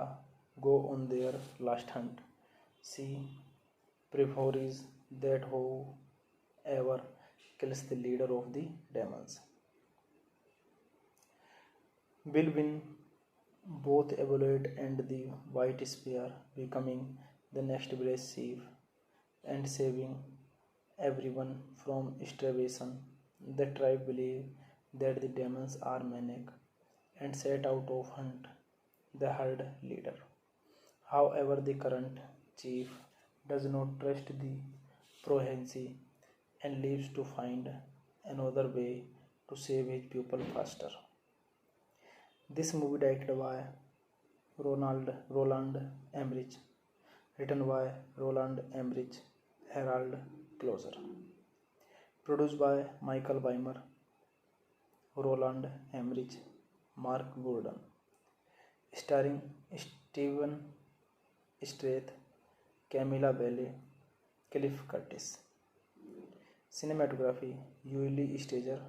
go on their last hunt. She prefers that whoever kills the leader of the demons will win both Evolate and the White Spear, becoming the next village chief and saving everyone from starvation. The tribe believe that the demons are maniac and set out to hunt the herd leader. However, the current chief does not trust the prophecy and leaves to find another way to save his people faster. This movie directed by Roland Emmerich, written by Roland Emmerich, Harold Closer, produced by Michael Weimer, Roland Emmerich, Mark Gordon, starring Steven Strath, Camilla Belle, Cliff Curtis. Cinematography Yuli Stager,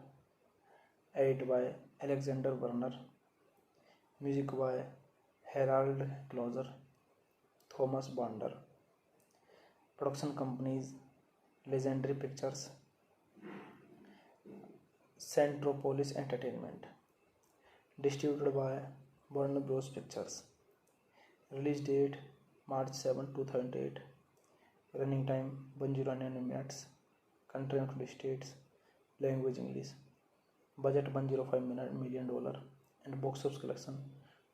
edited by Alexander Werner, music by Harold Closer, Thomas Bonder. Production companies: Legendary Pictures, Centropolis Entertainment. Distributed by Warner Bros. Pictures. Release date March 7, 2008. Running time 109 minutes. Country United States. Language English. Budget $105 million and box office collection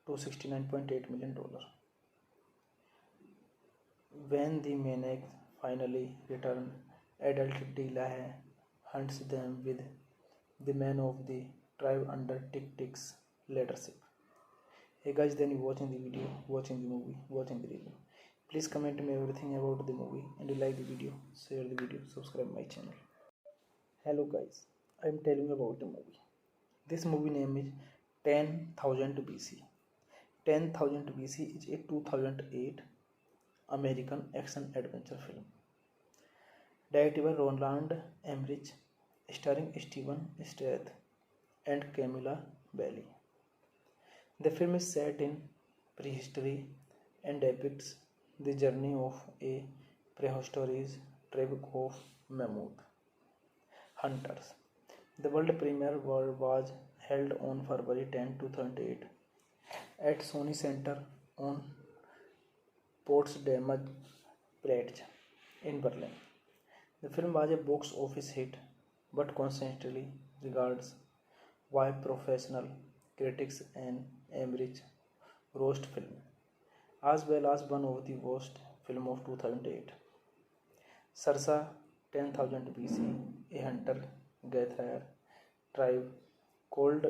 $269.8 million. When the maniac finally returns, adult Delahaye hunts them with the man of the tribe under Tick-Tick's leadership. Hey guys, then you watching the video, watching the movie, watching the review. Please comment me everything about the movie and you like the video, share the video, subscribe my channel. Hello guys, I am telling you about the movie. This movie name is 10,000 BC. 10,000 BC is a 2008 American action adventure film. Directed by Roland Emmerich, starring Steven Strait and Camilla Belli. The film is set in prehistory and depicts the journey of a prehistoric tribe of mammoth hunters. The world premiere was held on February 10, 2008 at Sony Center on Potsdamer Platz in Berlin. The film was a box office hit but constantly regarded by professional critics and Emmerich roast film, as well as one of the worst film of 2008. Sarsa 10,000 BC, a hunter-gatherer tribe called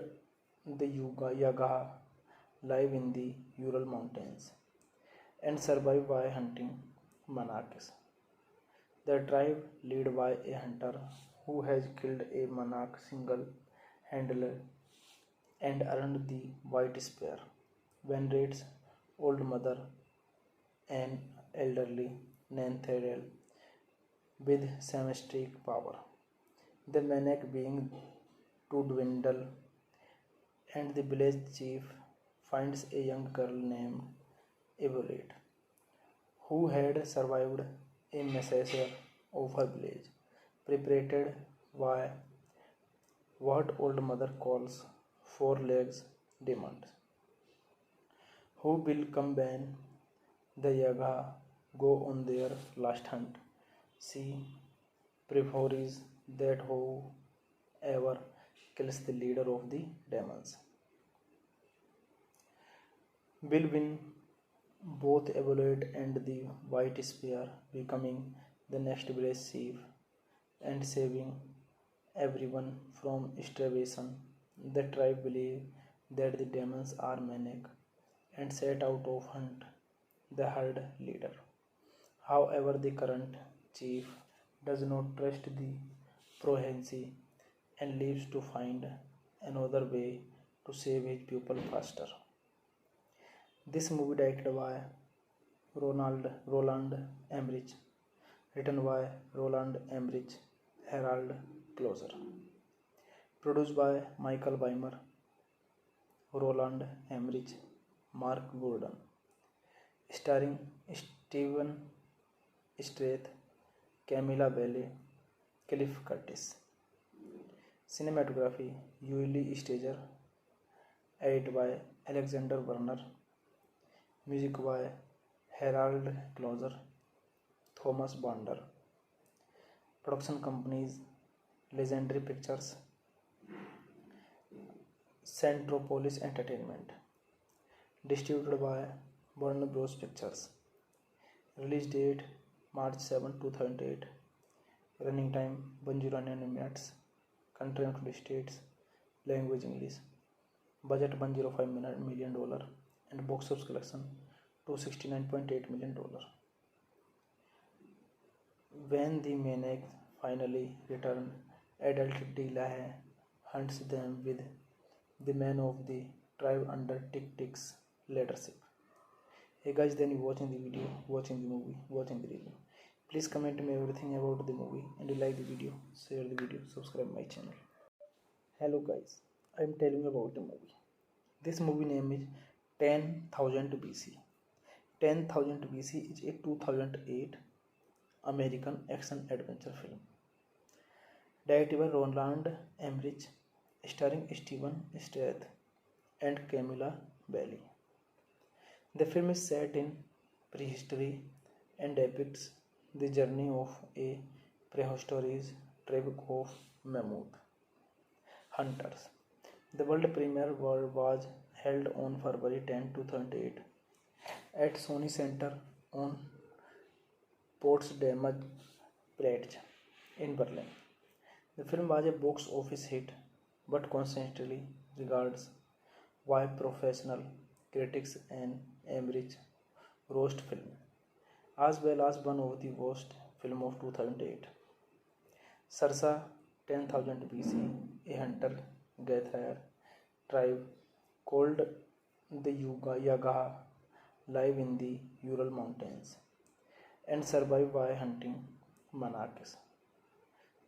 the Yagaha live in the Ural Mountains and survive by hunting monarchs. The tribe led by a hunter who has killed a monarch single-handedly and earned the White Spear, venerates Old Mother and elderly Nanthariel with symmetric power. The maniac being to dwindle, and the village chief finds a young girl named Evolate, who had survived a massacre of her village, perpetrated by what Old Mother calls four legs demons, who will come when the Yaga go on their last hunt. She prefers that whoever kills the leader of the demons will win both Evolate and the White Spear, becoming the next village chief and saving everyone from starvation. The tribe believe that the demons are maniac and set out to hunt the herd leader. However, the current chief does not trust the prophecy and leaves to find another way to save his people faster. This movie directed by Roland Emmerich, written by Roland Emmerich, Harold Closer, produced by Michael Weimer, Roland Emmerich, Mark Gordon, starring Steven Strait, Camilla Belli, Cliff Curtis. Cinematography: Yuli Stager, edited by Alexander Werner, music by Harold Closer, Thomas Bander. Production companies: Legendary Pictures, Centropolis Entertainment. Distributed by Warner Bros. Pictures. Release date March 7, 2008. Running time 109 minutes. Country United States. Language English. Budget $105 million and box office collection $269.8 million. When the maniac finally returns, adult Delahaye hunts them with the man of the tribe under Tick-Tick's leadership. Hey guys, then you watching the video, watching the movie, watching the review. Please comment me everything about the movie and you like the video, share the video, subscribe my channel. Hello guys, I am telling you about the movie. This movie name is 10,000 BC. 10,000 BC is a 2008 American action-adventure film. Directed by Roland Emmerich, starring Steven Strait and Camilla Belli. The film is set in prehistory and depicts the journey of a prehistoric tribe of mammoth hunters. The world premiere was held on February 10, 2008 at Sony Center on Potsdamer Platz in Berlin. The film was a box office hit but constantly regards by professional critics and Emmerich roast film, as well as one of the worst film of 2008. Sarsa 10,000 BC, a hunter-gatherer tribe called the Yagaha live in the Ural Mountains and survive by hunting monarchs.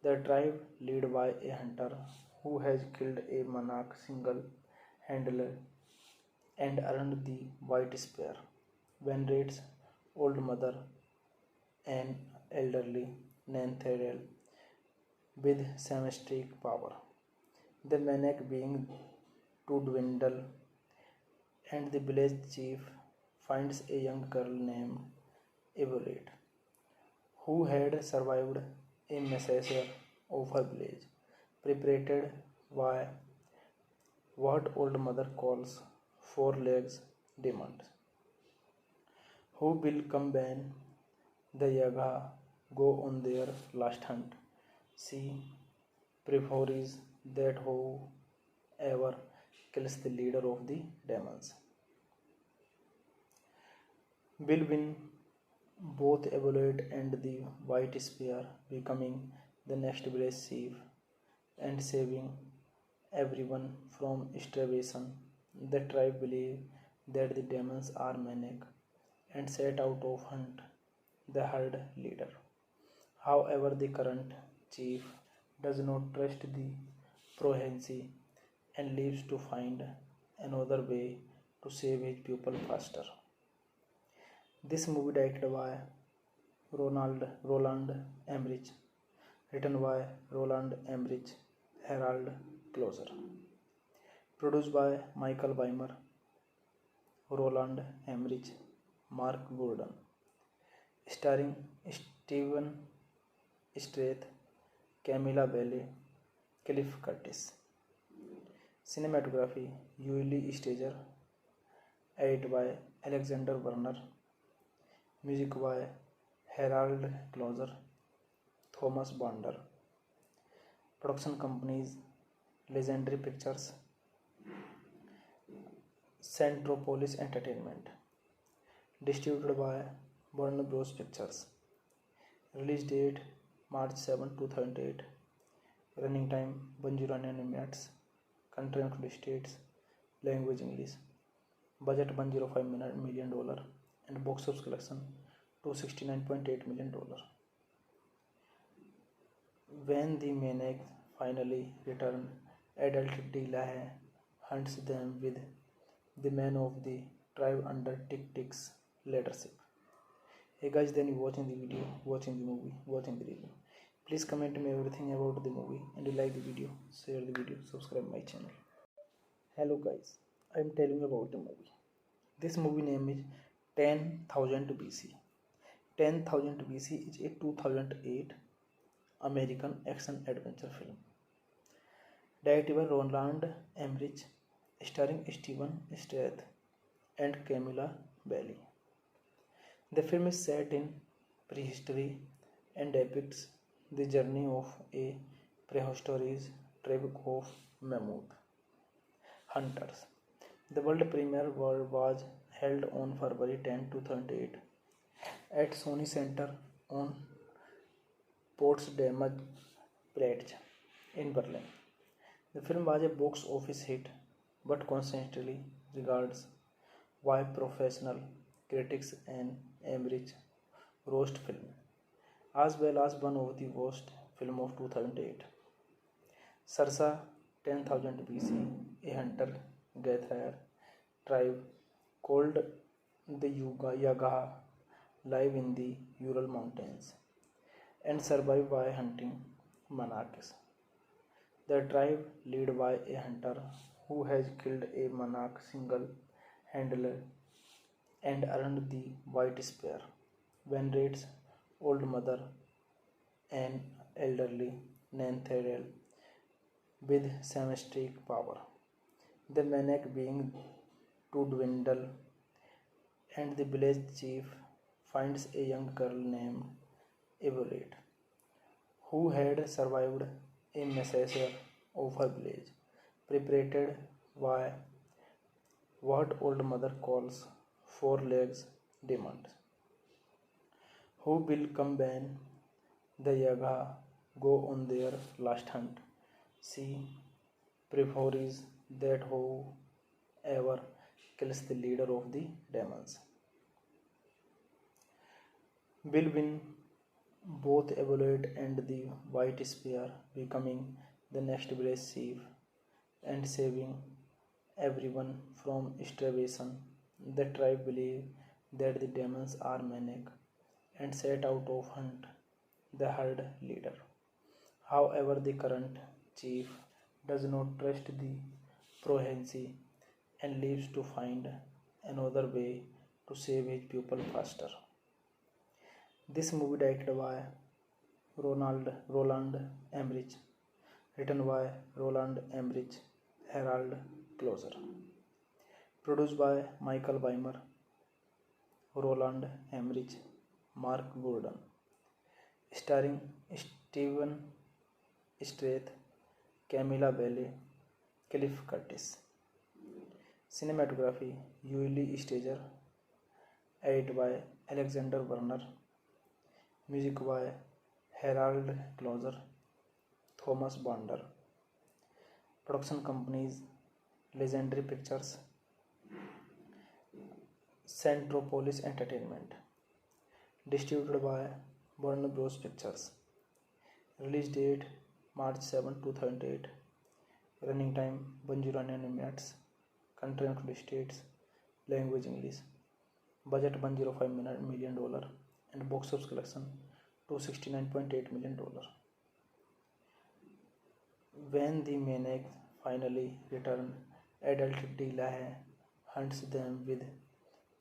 The tribe led by a hunter who has killed a monarch single-handedly and earned the white spear, venerates old mother and elderly Nanthariel with symmetric power. The maniac being to dwindle, and the village chief finds a young girl named Evolate, who had survived a massacre of her village, perpetrated by what old mother calls four legs demons, who will combine the Yaga go on their last hunt. She prefers that whoever kills the leader of the demons will win both Evolate and the White Spear, becoming the next village chief and saving everyone from starvation. The tribe believe that the demons are maniac and set out to hunt the herd leader. However, the current chief does not trust the prophecy and leaves to find another way to save his people faster. This movie directed by Roland Emmerich, written by Roland Emmerich, Harald Kloser, produced by Michael Weimer, Roland Emmerich, Mark Gordon, starring Steven Strait, Camilla Belli, Cliff Curtis. Cinematography Yuli Stager, edited by Alexander Werner, music by Harald Kloser, Thomas Bonder. Production companies Legendary Pictures, Centropolis Entertainment. Distributed by Warner Bros. Pictures. Release date March 7, 2008. Running time 109 minutes. Country United States. Language English. Budget $105 million and box office collection $269.8 million. When the maniac finally returns, adult Delahaye hunts them with the men of the tribe under Tick-Tick's leadership. Hey guys, then you watching the video, watching the movie, watching the review. Please comment me everything about the movie, and you like the video, share the video, subscribe my channel. Hello guys, I am telling you about the movie. This movie name is 10,000 BC. 10,000 BC is a 2008 American action-adventure film. Directed by Roland Emmerich, starring Steven Strait and Camilla Belli. The film is set in prehistory and depicts the journey of a prehistoric tribe of mammoth hunters. The world premiere was held on February 10, 2008 at Sony Center on Potsdamer Platz in Berlin. The film was a box office hit but constantly regards by professional critics and Emmerich roast film, as well as one of the worst film of 2008. Sarsa 10,000 BC, a hunter-gatherer tribe called the Yagaha live in the Ural Mountains and survive by hunting monarchs. The tribe, led by a hunter who has killed a monarch single-handedly and earned the White Spear, venerates Old Mother, an elderly Nanthariel with semistic power. The maniac being to dwindle, and the village chief finds a young girl named Evolate, who had survived a massacre of her village, perpetrated by what Old Mother calls four legs demons, who will come when the Yaga go on their last hunt. See prefaces that whoever kills the leader of the demons will win both Evolate and the White Spear, becoming the next village chief and saving everyone from starvation. The tribe believe that the demons are maniac and set out to hunt the herd leader. However, the current chief does not trust the prophecy and leaves to find another way to save his people faster. This movie directed by Roland Emmerich, written by Roland Emmerich, Harold Closer, produced by Michael Weimer, Roland Emmerich, Mark Gordon, starring Steven Strath, Camilla Belle, Cliff Curtis. Cinematography Yuli Stager, edited by Alexander Werner, music by Harold Closer, Thomas Bander. Production companies Legendary Pictures, Centropolis Entertainment. Distributed by Warner Bros. Pictures. Release date March 7, 2008. Running time 109 minutes. Country United States. Language English. Budget $105 million and box office collection $269.8 million. When the maniac finally returns, adult Delahaye hunts them with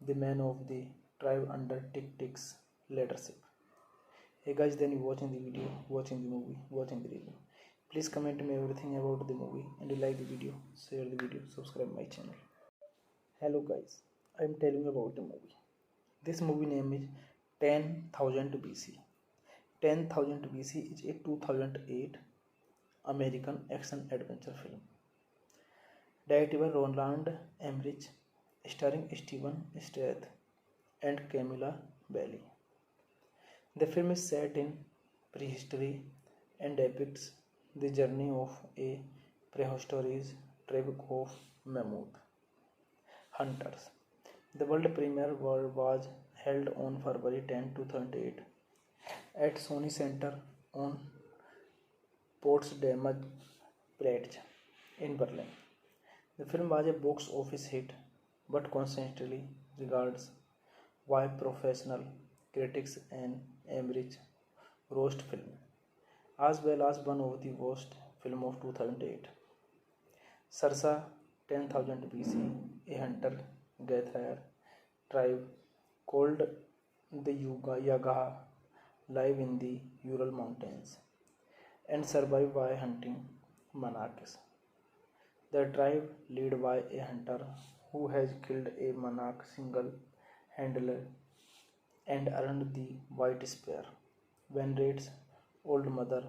the men of the tribe under Tick-Tick's leadership. Hey guys, then you watching the video, watching the movie, watching the review. Please comment me everything about the movie, and you like the video, share the video, subscribe my channel. Hello guys, I am telling you about the movie. This movie name is 10,000 BC. 10,000 BC is a 2008 American action adventure film. Directed by Roland Emmerich, starring Steven Strath and Camilla Belle. The film is set in prehistory and depicts the journey of a prehistoric tribe of mammoth hunters. The world premiere was held on February 10, 2008 at Sony Center on Potsdamer Platz in Berlin. The film was a box office hit but constantly regards by professional critics and Emmerich roast film, as well as one of the worst film of 2008. Sarsa 10,000 BC, a hunter-gatherer tribe called the Yagaha live in the Ural Mountains and survive by hunting monarchs. The tribe, led by a hunter who has killed a monarch single-handedly and earned the White Spear, venerates Old Mother,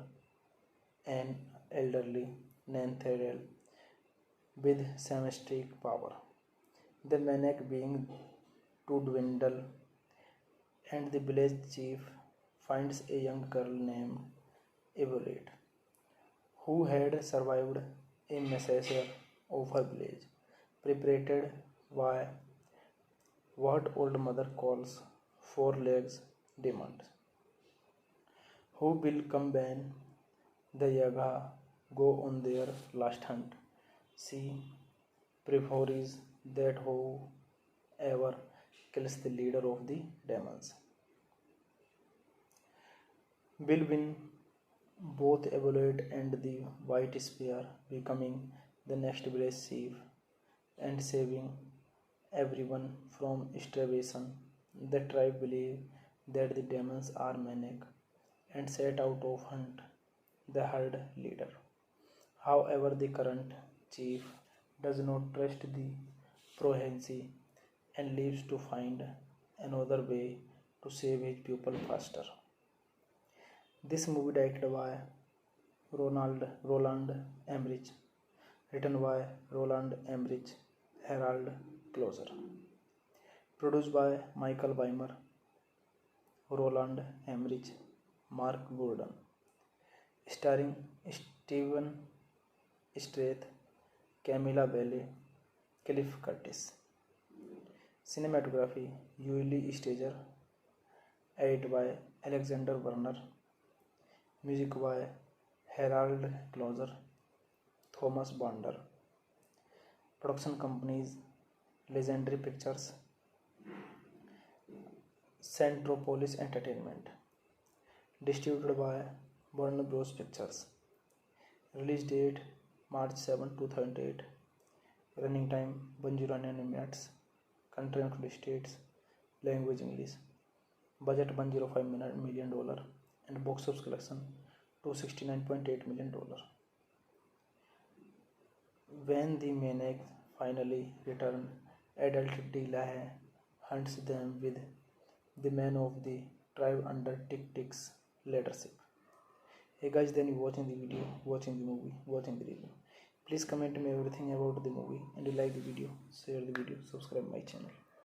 an elderly Nanthariel with semistic power. The maniac being to dwindle, and the village chief finds a young girl named Evolate, who had survived a massacre of her village, perpetrated by what Old Mother calls four legs demons, who will come when the Yaga go on their last hunt. See prefaces that whoever kills the leader of the demons will win both Evaluate and the White Spear, becoming the next village chief and saving everyone from starvation. The tribe believe that the demons are manic and set out to hunt the herd leader. However, the current chief does not trust the Prohensi and leaves to find another way to save his people faster. This movie directed by Roland Emmerich, written by Roland Emmerich, Harold Closer, produced by Michael Weimer, Roland Emmerich, Mark Gordon, starring Steven Strath, Camilla Belle, Cliff Curtis. Cinematography Yuli Stager, edited by Alexander Werner, music by Harold Closer, Thomas Bonder. Production companies Legendary Pictures, Centropolis Entertainment. Distributed by Warner Bros. Pictures. Release date March 7, 2008. Running time 109 minutes. Country United States. Language English. Budget $105 million and box office collection $269.8 million. When the maniacs finally return, adult Delahaye hunts them with the men of the tribe under Tick Tick's leadership. Hey guys, then you watching the video, watching the movie, watching the review. Please comment me everything about the movie and you like the video, share the video, subscribe my channel.